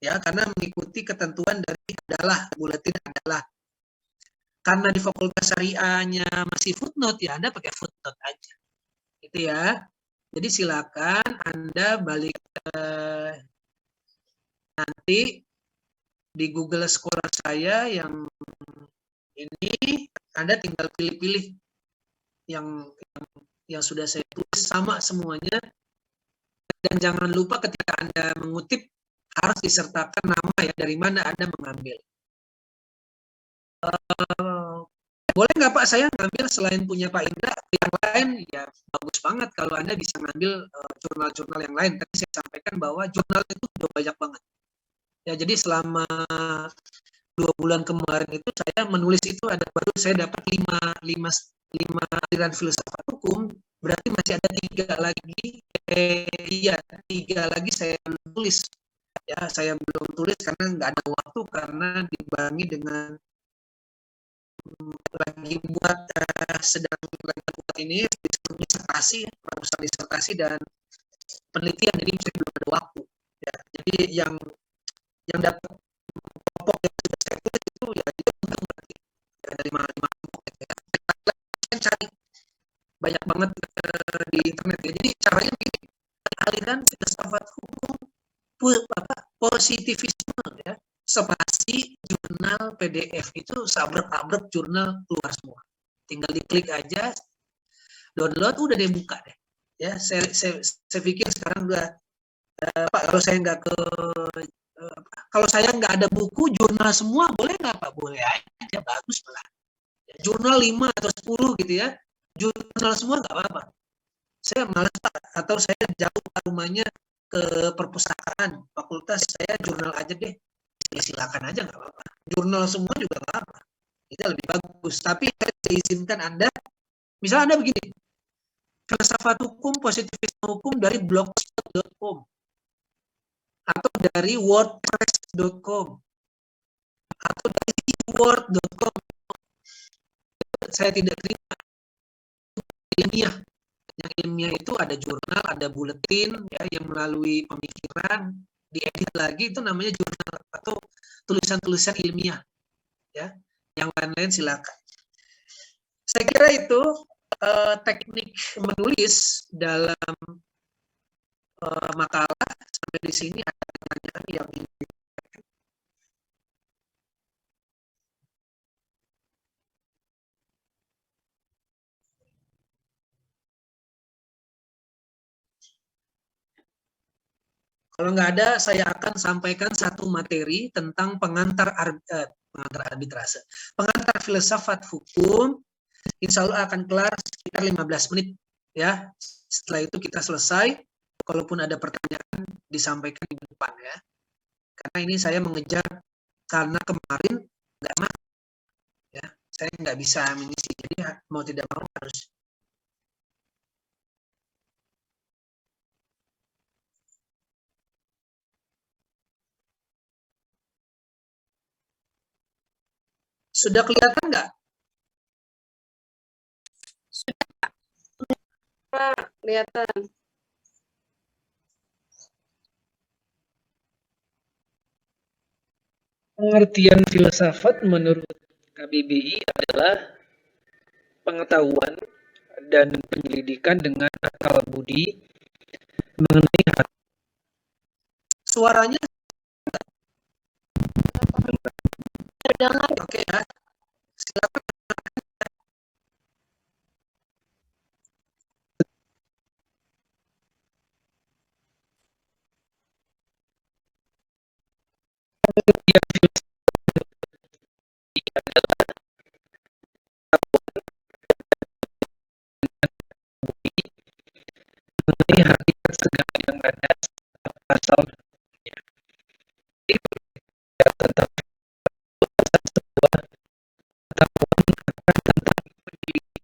Ya, karena mengikuti ketentuan dari adalah buletin adalah. Karena di Fakultas Syariahnya masih footnote ya Anda pakai footnote aja. Gitu ya. Jadi silakan Anda balik nanti di Google Scholar saya yang ini Anda tinggal pilih-pilih yang sudah saya tulis sama semuanya, dan jangan lupa ketika Anda mengutip harus disertakan nama ya, dari mana Anda mengambil. Boleh nggak Pak saya ngambil selain punya Pak Indra yang lain? Ya bagus banget kalau Anda bisa ngambil jurnal-jurnal yang lain. Tadi saya sampaikan bahwa jurnal itu udah banyak banget. Ya jadi selama 2 bulan kemarin itu saya menulis itu ada baru saya dapat 5 aliran filsafat hukum, berarti masih ada 3 lagi. 3 lagi saya tulis. Ya saya belum tulis karena nggak ada waktu karena dibarengi dengan lagi buat sedang lagi buat ini disertasi, proposal disertasi dan penelitian, jadi saya belum ada waktu. Ya, jadi yang dapat pokok yang sudah saya tulis itu ya itu berarti ya, dari mana ya. Saya cari banyak banget di internet ya. Jadi caranya begini, aliran filsafat hukum positivisme ya, spasi jurnal PDF itu sabrek-abrek jurnal keluar semua. Tinggal diklik aja, download, udah deh buka deh. Ya, saya pikir sekarang udah Pak, kalau saya nggak kalau saya nggak ada buku jurnal semua boleh nggak Pak? Boleh aja, bagus lah. Jurnal 5 atau 10 gitu ya, jurnal semua nggak apa-apa. Saya malas Pak, atau saya jauh rumahnya ke perpustakaan fakultas, saya jurnal aja deh. Ya, silakan aja nggak apa-apa. Jurnal semua juga nggak apa-apa. Itu lebih bagus. Tapi saya izinkan Anda, misalnya Anda begini, filsafat hukum, positivisme hukum dari blogspot.com atau dari wordpress.com atau dari word.com. Saya tidak terima ilmiah. Yang ilmiah itu ada jurnal, ada buletin ya, yang melalui pemikiran diedit lagi, itu namanya jurnal atau tulisan-tulisan ilmiah ya. Yang lain-lain silakan. Saya kira itu teknik menulis dalam makalah. Sampai di sini ada pertanyaan yang kalau nggak ada, saya akan sampaikan satu materi tentang pengantar arbitrase. Pengantar filsafat hukum, insya Allah akan kelar sekitar 15 menit. Ya, setelah itu kita selesai. Kalaupun ada pertanyaan, disampaikan di depan ya. Karena ini saya mengejar, karena kemarin nggak masuk. Ya, saya nggak bisa mengisi. Jadi mau tidak mau harus. Sudah kelihatan nggak?
Sudah.
Pak, kelihatan.
Pengertian filsafat menurut KBBI adalah pengetahuan dan penyelidikan dengan akal budi mengenai hati. Suaranya
Terdengar.
oke ya. Silakan. Mengenai hakikat segala yang ada asal ya, tetap sebuah pengetahuan akan tentang pendidikan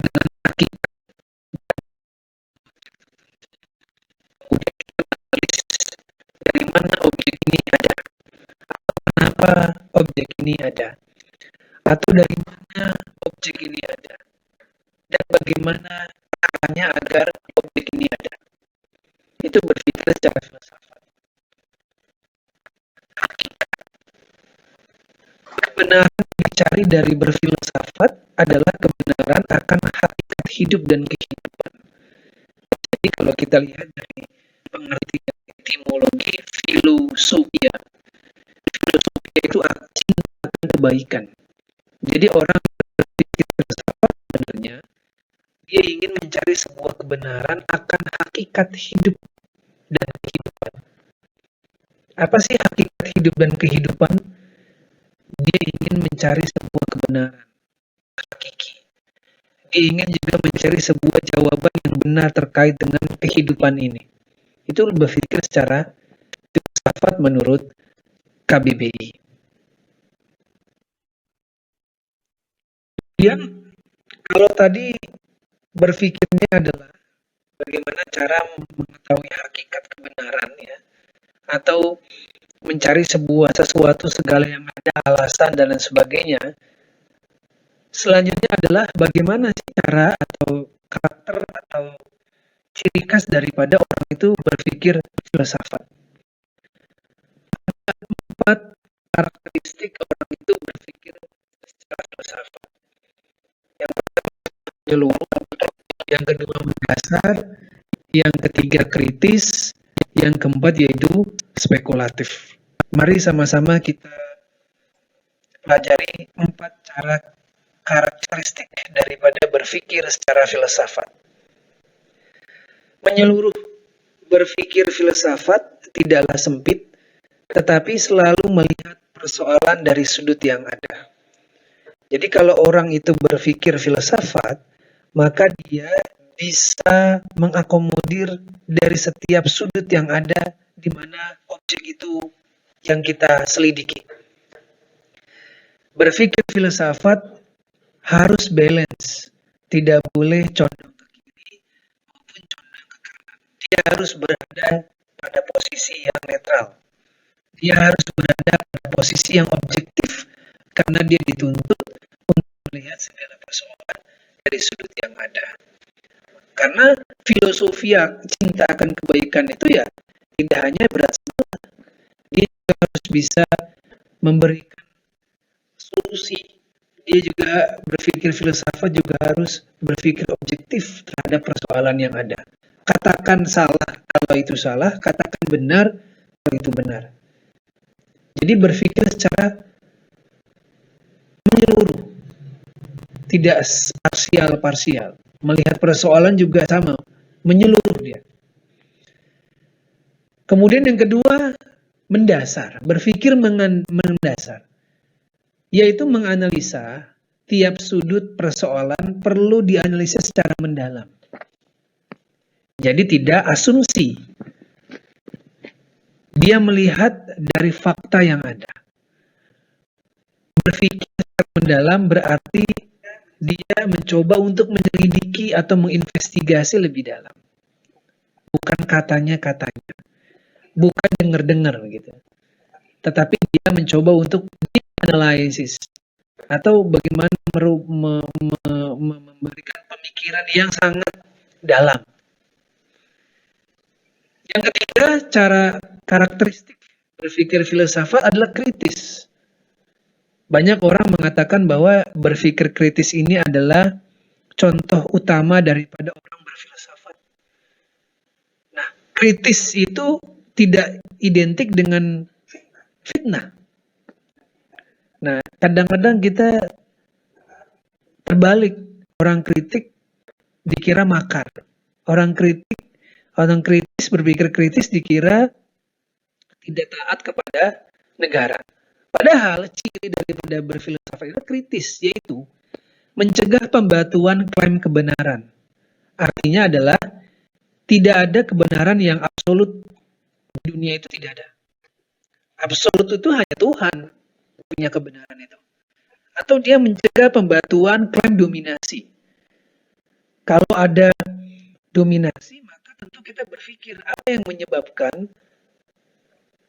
dengan hakikat. Kemudian kita tulis dari mana objek ini
ini ada, atau dari mana objek ini ada, dan bagaimana caranya agar objek ini ada. Itu berpikir secara filsafat. Kebenaran yang dicari dari berfilsafat adalah kebenaran akan hakikat hidup dan kehidupan. Jadi kalau kita lihat dari pengertian etimologi filosofia, filosofia itu cinta akan kebaikan. Jadi orang berpikir filsafat sebenarnya dia ingin mencari sebuah kebenaran akan hakikat hidup dan kehidupan. Apa sih hakikat hidup dan kehidupan? Dia ingin mencari sebuah kebenaran hakiki. Dia ingin juga mencari sebuah jawaban yang benar terkait dengan kehidupan ini. Itu berpikir secara filsafat menurut KBBI. Kemudian kalau tadi berpikirnya adalah bagaimana cara mengetahui hakikat kebenaran ya, atau mencari sesuatu segala yang ada alasan dan lain sebagainya. Selanjutnya adalah bagaimana sih cara atau karakter atau ciri khas daripada orang itu berpikir filsafat. Ada 4 karakteristik orang itu berpikir secara filsafat. Yang pertama menyeluruh, yang kedua mendasar, yang ketiga kritis, yang keempat yaitu spekulatif. Mari sama-sama kita pelajari 4 cara karakteristik daripada berpikir secara filsafat. Menyeluruh, berpikir filsafat tidaklah sempit, tetapi selalu melihat persoalan dari sudut yang ada. Jadi kalau orang itu berpikir filsafat, maka dia bisa mengakomodir dari setiap sudut yang ada di mana objek itu yang kita selidiki. Berpikir filsafat harus balance, tidak boleh condong ke kiri maupun condong ke kanan. Dia harus berada pada posisi yang netral. Dia harus berada pada posisi yang objektif karena dia dituntut untuk melihat segala persoalan dari sudut yang ada. Karena filosofi cinta akan kebaikan itu ya tidak hanya berat sebelah, dia juga harus bisa memberikan solusi. Dia juga berpikir filsafat juga harus berpikir objektif terhadap persoalan yang ada. Katakan salah kalau itu salah, katakan benar kalau itu benar. Jadi berpikir secara menyeluruh, tidak parsial. Melihat persoalan juga sama, menyeluruh dia. Kemudian yang kedua, mendasar, berpikir mendasar, yaitu menganalisa tiap sudut persoalan perlu dianalisa secara mendalam. Jadi tidak asumsi. Dia melihat dari fakta yang ada. Berpikir secara mendalam berarti dia mencoba untuk menyelidiki atau menginvestigasi lebih dalam. Bukan katanya-katanya. Bukan dengar-dengar gitu. Tetapi dia mencoba untuk dianalisis atau bagaimana memberikan pemikiran yang sangat dalam. Yang ketiga, cara karakteristik berpikir filsafat adalah kritis. Banyak orang mengatakan bahwa berpikir kritis ini adalah contoh utama daripada orang berfilsafat. Nah, kritis itu tidak identik dengan fitnah. Nah, kadang-kadang kita terbalik. Orang kritik dikira makar. Orang kritis berpikir kritis dikira tidak taat kepada negara. Padahal ciri daripada berfilsafat itu kritis, yaitu mencegah pembatuan klaim kebenaran. Artinya adalah tidak ada kebenaran yang absolut di dunia itu, tidak ada. Absolut itu hanya Tuhan punya kebenaran itu. Atau dia mencegah pembatuan klaim dominasi. Kalau ada dominasi, maka tentu kita berpikir apa yang menyebabkan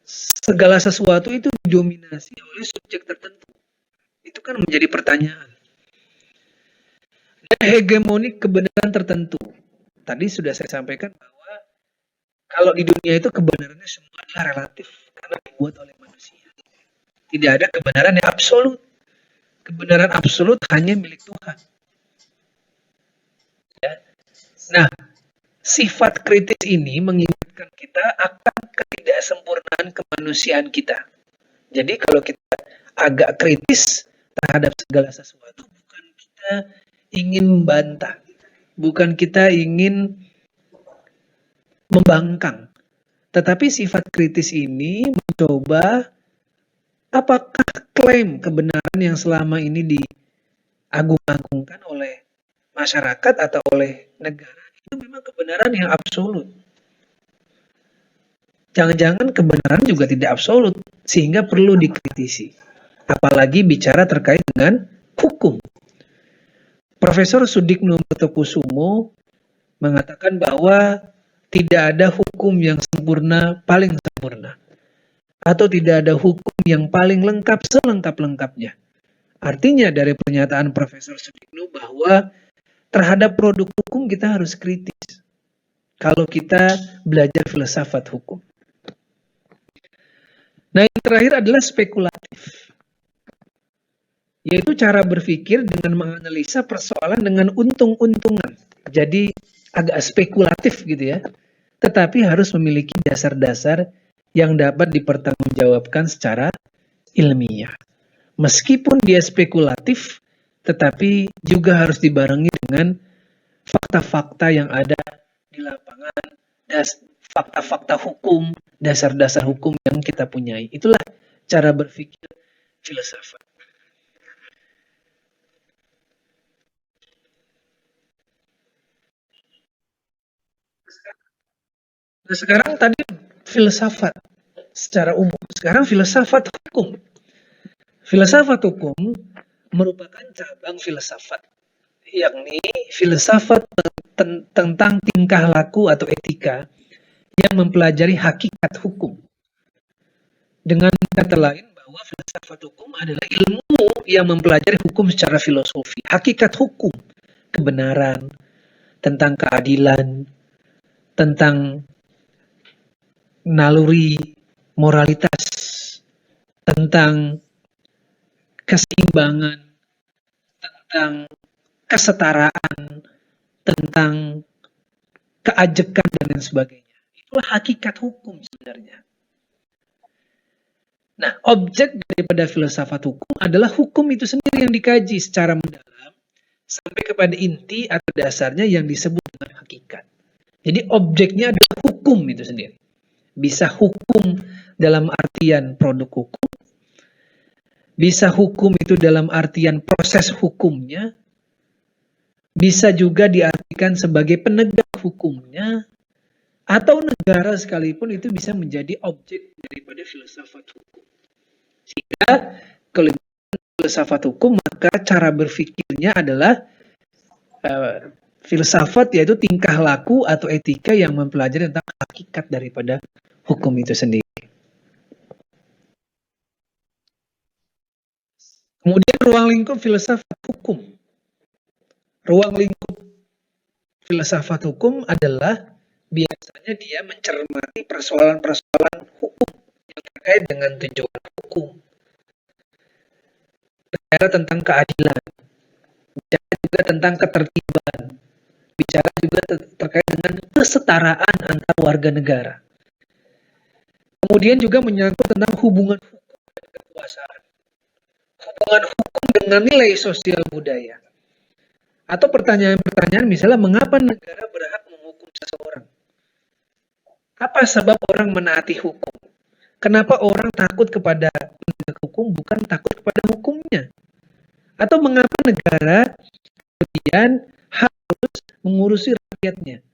segala sesuatu itu didominasi oleh subjek tertentu. Itu kan menjadi pertanyaan. Dan hegemoni kebenaran tertentu. Tadi sudah saya sampaikan bahwa kalau di dunia itu kebenarannya semua adalah relatif karena dibuat oleh manusia. Tidak ada kebenaran yang absolut. Kebenaran absolut hanya milik Tuhan. Ya. Nah, sifat kritis ini mengingatkan kita akan ketidaksempurnaan kemanusiaan kita. Jadi kalau kita agak kritis terhadap segala sesuatu, bukan kita ingin membantah, bukan kita ingin membangkang, tetapi sifat kritis ini mencoba apakah klaim kebenaran yang selama ini diagung-agungkan oleh masyarakat atau oleh negara itu memang kebenaran yang absolut. Jangan-jangan kebenaran juga tidak absolut, sehingga perlu dikritisi. Apalagi bicara terkait dengan hukum. Profesor Sudikno Mertokusumo mengatakan bahwa tidak ada hukum yang sempurna paling sempurna. Atau tidak ada hukum yang paling lengkap selengkap-lengkapnya. Artinya dari pernyataan Profesor Sudikno bahwa terhadap produk hukum kita harus kritis. Kalau kita belajar filsafat hukum. Nah, yang terakhir adalah spekulatif. Yaitu cara berpikir dengan menganalisa persoalan dengan untung-untungan. Jadi agak spekulatif gitu ya. Tetapi harus memiliki dasar-dasar yang dapat dipertanggungjawabkan secara ilmiah. Meskipun dia spekulatif, tetapi juga harus dibarengi dengan fakta-fakta yang ada di lapangan, fakta-fakta hukum, dasar-dasar hukum yang kita punyai. Itulah cara berpikir filsafat. Nah, sekarang tadi filsafat secara umum. Sekarang filsafat hukum. Filsafat hukum merupakan cabang filsafat, yakni filsafat tentang tingkah laku atau etika yang mempelajari hakikat hukum. Dengan kata lain bahwa filsafat hukum adalah ilmu yang mempelajari hukum secara filosofi, hakikat hukum, kebenaran, tentang keadilan, tentang naluri, moralitas, tentang keseimbangan, tentang kesetaraan, tentang keajekan dan lain sebagainya. Itulah hakikat hukum sebenarnya. Nah, objek daripada filsafat hukum adalah hukum itu sendiri yang dikaji secara mendalam sampai kepada inti atau dasarnya yang disebut dengan hakikat. Jadi objeknya adalah hukum itu sendiri. Bisa hukum dalam artian produk hukum, bisa hukum itu dalam artian proses hukumnya, bisa juga diartikan sebagai penegak hukumnya, atau negara sekalipun itu bisa menjadi objek daripada filsafat hukum. Sehingga kelebihan filsafat hukum, maka cara berpikirnya adalah filsafat, yaitu tingkah laku atau etika yang mempelajari tentang hakikat daripada hukum itu sendiri. Kemudian ruang lingkup filsafat hukum. Ruang lingkup filsafat hukum adalah biasanya dia mencermati persoalan-persoalan hukum yang terkait dengan tujuan hukum. Bicara tentang keadilan, bicara juga tentang ketertiban, bicara juga terkait dengan kesetaraan antar warga negara. Kemudian juga menyangkut tentang hubungan hukum dan kekuasaan. Hubungan hukum dengan nilai sosial budaya. Atau pertanyaan-pertanyaan misalnya, mengapa negara berhak menghukum seseorang? Apa sebab orang menaati hukum? Kenapa orang takut kepada penegak hukum bukan takut kepada hukumnya? Atau mengapa negara kemudian harus mengurusi rakyatnya?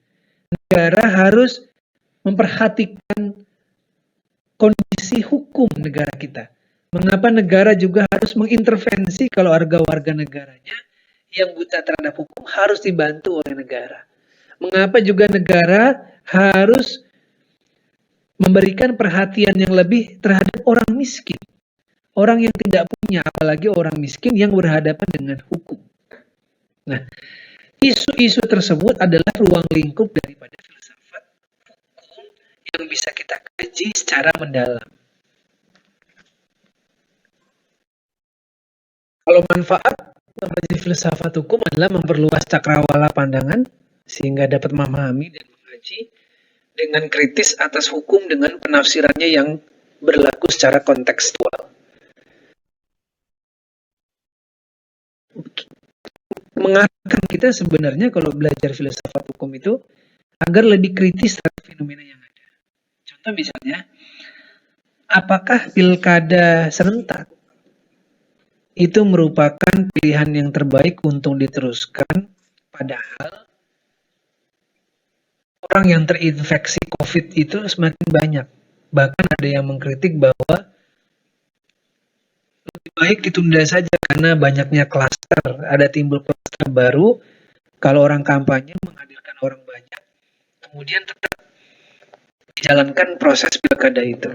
Negara harus memperhatikan kondisi hukum negara kita. Mengapa negara juga harus mengintervensi kalau warga negaranya yang buta terhadap hukum harus dibantu oleh negara? Mengapa juga negara harus memberikan perhatian yang lebih terhadap orang miskin, orang yang tidak punya seluruhnya, apalagi orang miskin yang berhadapan dengan hukum. Nah, isu-isu tersebut adalah ruang lingkup daripada filsafat hukum yang bisa kita kaji secara mendalam. Kalau manfaat mempelajari filsafat hukum adalah memperluas cakrawala pandangan sehingga dapat memahami dan mengkaji dengan kritis atas hukum dengan penafsirannya yang berlaku secara kontekstual. Mengarahkan kita sebenarnya kalau belajar filsafat hukum itu agar lebih kritis terhadap fenomena yang ada. Contoh misalnya, apakah pilkada serentak itu merupakan pilihan yang terbaik untuk diteruskan, padahal orang yang terinfeksi COVID itu semakin banyak. Bahkan ada yang mengkritik bahwa lebih baik ditunda saja karena banyaknya klaster. Ada timbul klaster baru kalau orang kampanye menghadirkan orang banyak, kemudian tetap dijalankan proses pilkada itu.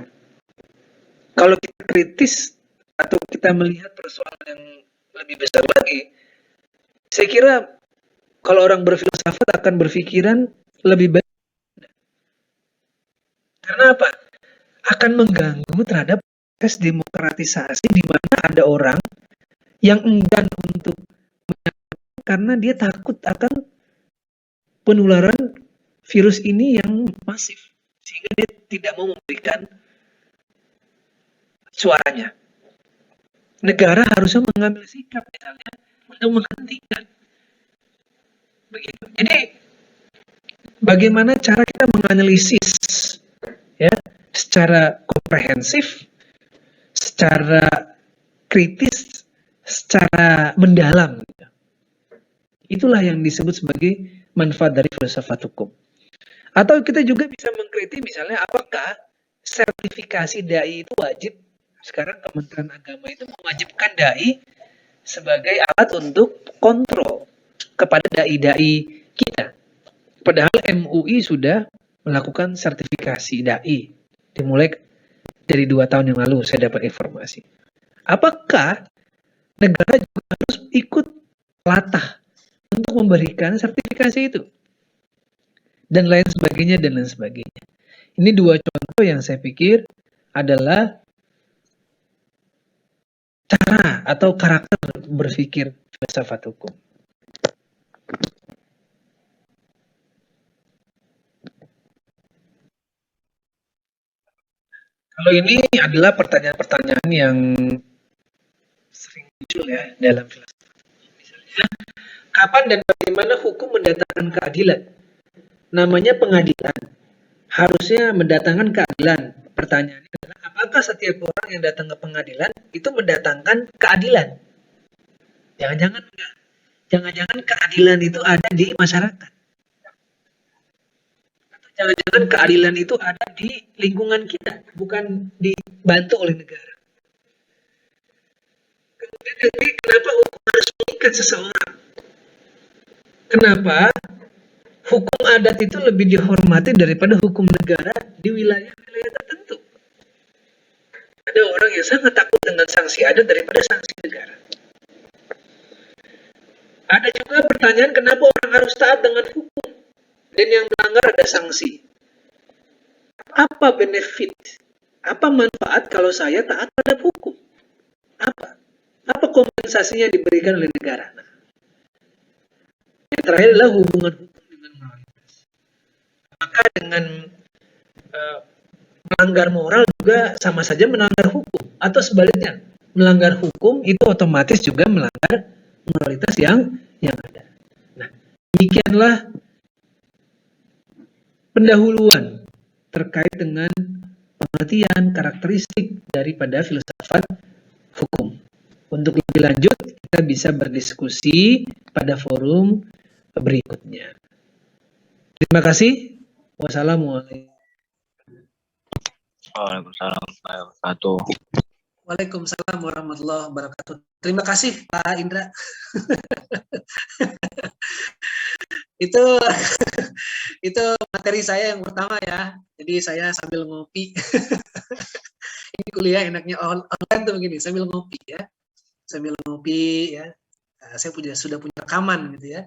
Kalau kita kritis atau kita melihat persoalan yang lebih besar lagi, saya kira kalau orang berfilsafat akan berpikiran lebih baik. Karena apa? Akan mengganggu terhadap proses demokratisasi di mana ada orang yang enggan untuk karena dia takut akan penularan virus ini yang masif, sehingga dia tidak mau memberikan suaranya. Negara harusnya mengambil sikap misalnya untuk menghentikan. Begitu. Jadi bagaimana cara kita menganalisis ya secara komprehensif, secara kritis, secara mendalam. Itulah yang disebut sebagai manfaat dari filsafat hukum. Atau kita juga bisa mengkritik misalnya apakah sertifikasi dai itu wajib. Sekarang Kementerian Agama itu mewajibkan dai sebagai alat untuk kontrol kepada dai-dai kita. Padahal MUI sudah melakukan sertifikasi dai. Dimulai dari 2 tahun yang lalu saya dapat informasi. Apakah negara juga harus ikut latah untuk memberikan sertifikasi itu? Dan lain sebagainya, dan lain sebagainya. Ini 2 contoh yang saya pikir adalah cara atau karakter berpikir filsafat hukum. Kalau ini adalah pertanyaan-pertanyaan yang sering muncul ya dalam filsafat. Misalnya, kapan dan bagaimana hukum mendatangkan keadilan? Namanya pengadilan. Harusnya mendatangkan keadilan. Pertanyaannya adalah, apakah setiap orang yang datang ke pengadilan itu mendatangkan keadilan? Jangan-jangan enggak. Jangan-jangan keadilan itu ada di masyarakat. Jangan-jangan keadilan itu ada di lingkungan kita, bukan dibantu oleh negara. Kemudian kenapa hukum harus mengikat seseorang? Kenapa hukum adat itu lebih dihormati daripada hukum negara di wilayah-wilayah tertentu? Ada orang yang sangat takut dengan sanksi adat daripada sanksi negara. Ada juga pertanyaan kenapa orang harus taat dengan hukum? Dan yang melanggar ada sanksi. Apa benefit? Apa manfaat kalau saya taat terhadap hukum? Apa? Apa kompensasinya diberikan oleh negara? Nah, yang terakhir adalah hubungan hukum dengan moralitas. Maka dengan melanggar moral juga sama saja melanggar hukum. Atau sebaliknya, melanggar hukum itu otomatis juga melanggar moralitas yang ada. Nah, demikianlah pendahuluan terkait dengan pengertian karakteristik daripada filsafat hukum. Untuk lebih lanjut, kita bisa berdiskusi pada forum berikutnya. Terima kasih. Wassalamualaikum.
Waalaikumsalam warahmatullahi wabarakatuh.
Waalaikumsalam warahmatullahi wabarakatuh. Terima kasih Pak Indra. itu materi saya yang pertama ya. Jadi saya sambil ngopi. Ini kuliah enaknya online tuh begini, sambil ngopi ya. sambil ngopi ya. Saya sudah punya rekaman gitu ya.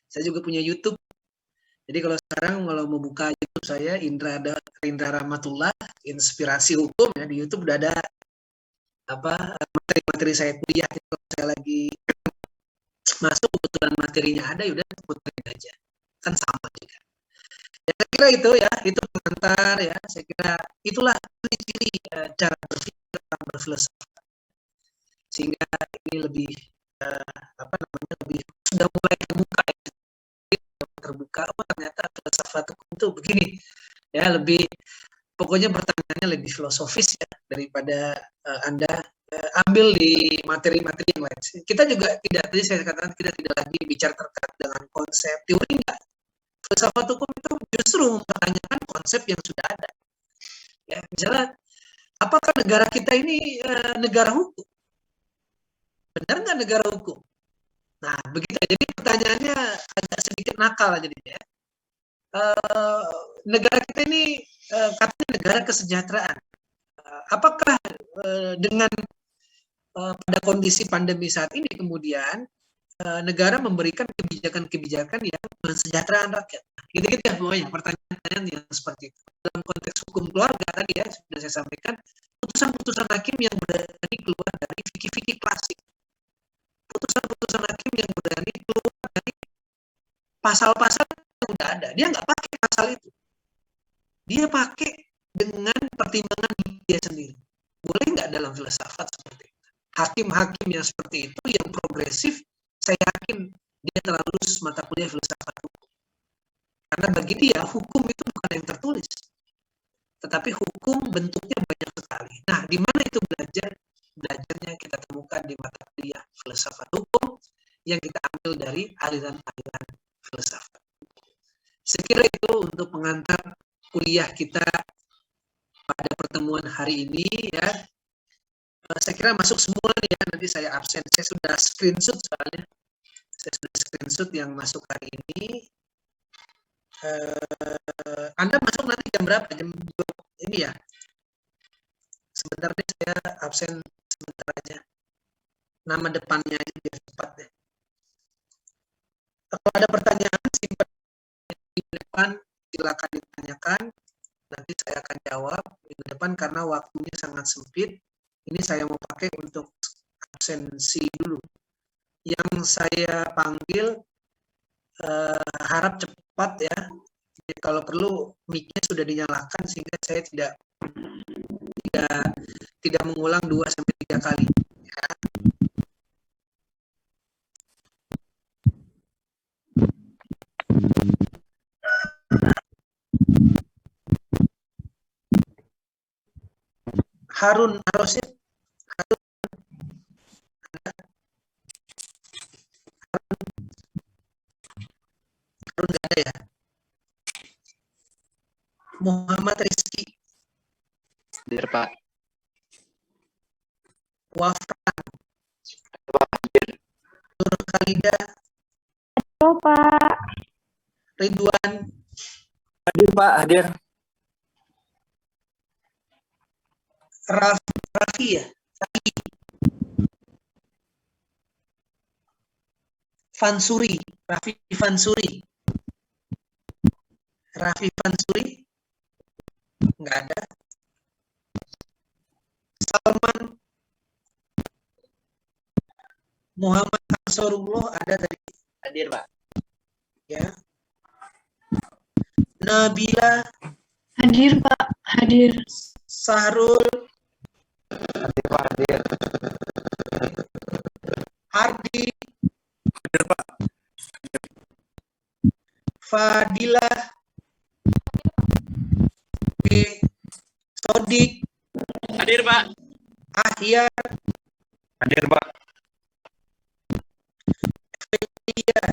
Saya juga punya YouTube. Jadi kalau sekarang mau buka YouTube saya Indra Rahmatullah Inspirasi Hukum ya, di YouTube udah ada materi-materi saya kuliah. Kalau saya lagi masuk kebetulan materinya ada, ya udah puterin aja. Kan sama juga. Ya, saya kira itu pengantar ya. Saya kira itulah ciri-ciri cara berpikir berfilsafat. Sehingga ini lebih lebih sudah mulai terbuka. Oh, ternyata filsafat hukum itu begini. Ya, lebih pokoknya pertanyaannya lebih filosofis ya daripada Anda ambil di materi-materi yang lain. Kita juga tadi saya katakan kita tidak lagi bicara terkait dengan konsep teori enggak. Filsafat hukum itu justru mempertanyakan konsep yang sudah ada. Ya, misalnya, apakah negara kita ini negara hukum? Benar nggak negara hukum? Nah, begitu. Jadi pertanyaannya agak sedikit nakal jadinya. Negara kita ini katanya negara kesejahteraan. Apakah dengan pada kondisi pandemi saat ini kemudian negara memberikan kebijakan-kebijakan yang mensejahterakan rakyat? Gitu-gitu ya pokoknya pertanyaan-pertanyaan yang seperti itu. Dalam konteks hukum keluarga tadi ya sudah saya sampaikan, putusan-putusan hakim yang berani keluar dari fikih-fikih klasik. Putusan-putusan hakim yang berani keluar dari pasal-pasal yang sudah ada. Dia nggak pakai pasal itu. Dia pakai dengan pertimbangan dia sendiri. Boleh nggak dalam filsafat seperti itu? Hakim-hakim yang seperti itu, yang progresif, saya yakin dia telah lulus mata kuliah filsafat hukum. Karena bagi dia, hukum itu bukan yang tertulis. Tetapi hukum bentuknya banyak sekali. Nah, di mana itu belajarnya kita temukan di mata kuliah filsafat hukum yang kita ambil dari aliran-aliran filsafat. Saya kira itu untuk pengantar kuliah kita pada pertemuan hari ini ya. Saya kira masuk semua nih ya, nanti saya absen. Saya sudah screenshot soalnya. Saya sudah screenshot yang masuk hari ini. Anda masuk nanti jam berapa? Jam 2 ini ya? Sebentar deh, saya absen sebentar aja. Nama depannya aja biar cepat deh. Kalau ada pertanyaan simpan di depan, silakan ditanyakan. Nanti saya akan jawab minggu depan karena waktunya sangat sempit. Ini saya mau pakai untuk absensi dulu. Yang saya panggil harap cepat ya. Jadi kalau perlu mic-nya sudah dinyalakan sehingga saya tidak mengulang 2-3 kali. Ya. Harun Ar-Rasyid. Harun nggak ada ya? Muhammad Rizki.
Hadir, Pak.
Wafran. Nur Khalida.
Halo, Pak.
Ridwan.
Hadir, Pak. Hadir.
Raffi ya? Fansuri. Raffi Fansuri. Raffi Fansuri. Nggak ada. Salman. Muhammad Ansarullah ada tadi.
Hadir, Pak.
Ya. Nabila.
Hadir, Pak. Hadir.
Sahrul.
Hadir, Pak. Hadir.
Ardi.
Hadir, Pak.
Fadila. B. Sodik.
Hadir, Pak.
Ahyar.
Hadir, Pak.
Felia.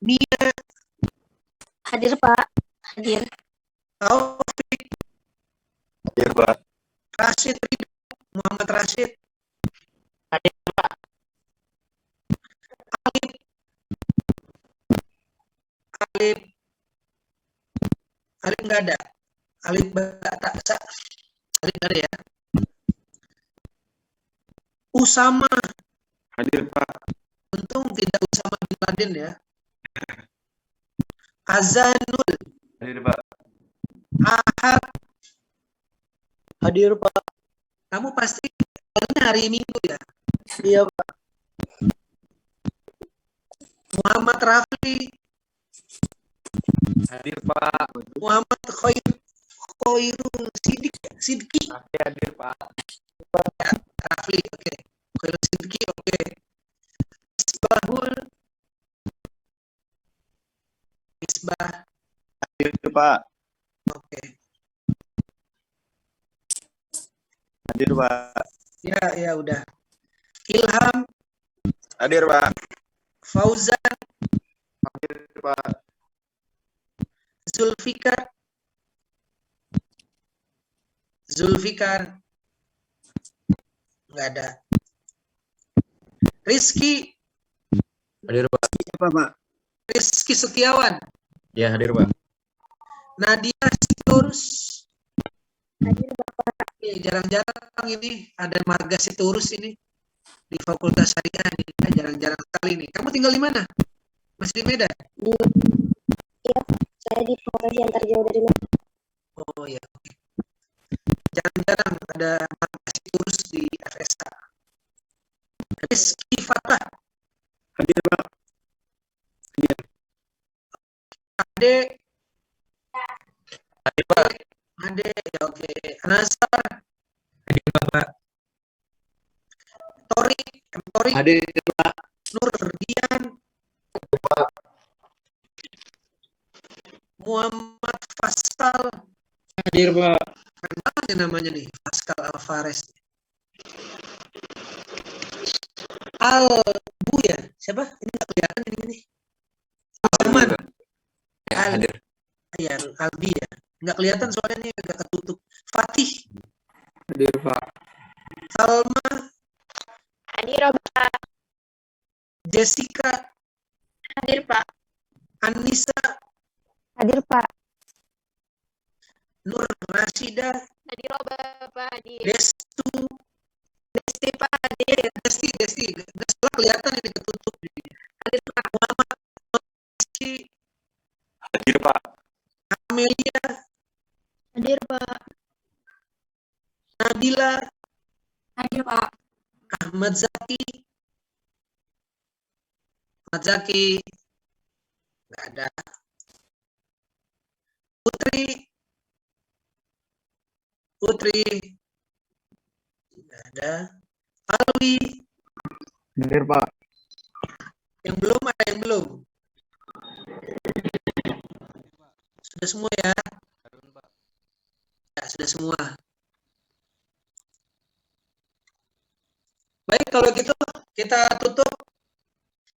Nia.
Hadir, Pak. Hadir.
Taufik.
Hadir, Pak.
Rashid Ridho. Muhammad Rashid.
Hadir, Pak.
Alif. Alif. Alif nggak ada. Alif Baksa. Alif nggak ada ya. Usama.
Hadir Pak.
Untung tidak Usama bin Laden ya. Azanul.
Hadir Pak.
Ahad.
Hadir Pak.
Kamu pasti hari Minggu ya.
Iya Pak.
Muhammad Rafli.
Hadir Pak.
Muhammad Khairul Sidki.
Hadir Pak.
Ya, Rafli, oke. Khairul Sidki, oke. Misbah,
Hadir Pak.
oke.
Hadir Pak.
Ya udah. Ilham,
Hadir Pak.
Fauzan,
Hadir Pak.
Zulfikar, nggak ada. Rizky,
Hadir Pak.
Siapa Pak?
Rizky Setiawan.
Ya, hadir Pak.
Nadia Sitorus.
Hadir Bapak.
Jarang-jarang ini ada marga Sitorus ini di Fakultas Syariah ini. Jarang-jarang sekali nih. Kamu tinggal di mana? Masih di Medan?
Iya, saya di Provinsi yang terjauh dari Medan.
Oh ya. Oke. Jarang-jarang ada marga Sitorus di FSK. Rizky Fatah.
Hadir Pak.
Ade.
Hadir Pak.
Ade, ya oke. Nazar.
Hadir Bapak.
Torik.
Hadir Pak.
Nurdian. Muhammad Faskal.
Hadir Pak.
Keren banget nih namanya nih. Faskal Alvarez. Albu ya? Siapa? Ini nggak kelihatan ini nih. Salman.
Ya, hadir.
Ya, Albi ya. Nggak kelihatan soalnya ini agak ketutup. Fatih.
Hadir Pak.
Salma.
Hadir Bapak.
Jessica.
Hadir Pak.
Anissa.
Hadir Pak.
Nur Rashida.
Hadir Bapak. Hadir.
Destu.
Desti Pak. Hadir.
Desti. Nggak salah kelihatan ini ketutup.
Hadir Pak.
Muhammad Rizky.
Hadir Pak.
Amelia.
Hadir Pak.
Nabila.
Hadir Pak.
Ahmad Zaki. Nggak ada. Putri. Nggak ada. Alwi.
Hadir Pak.
Yang belum ada yang belum. Sudah semua ya? Ya, sudah semua. Baik, kalau gitu kita tutup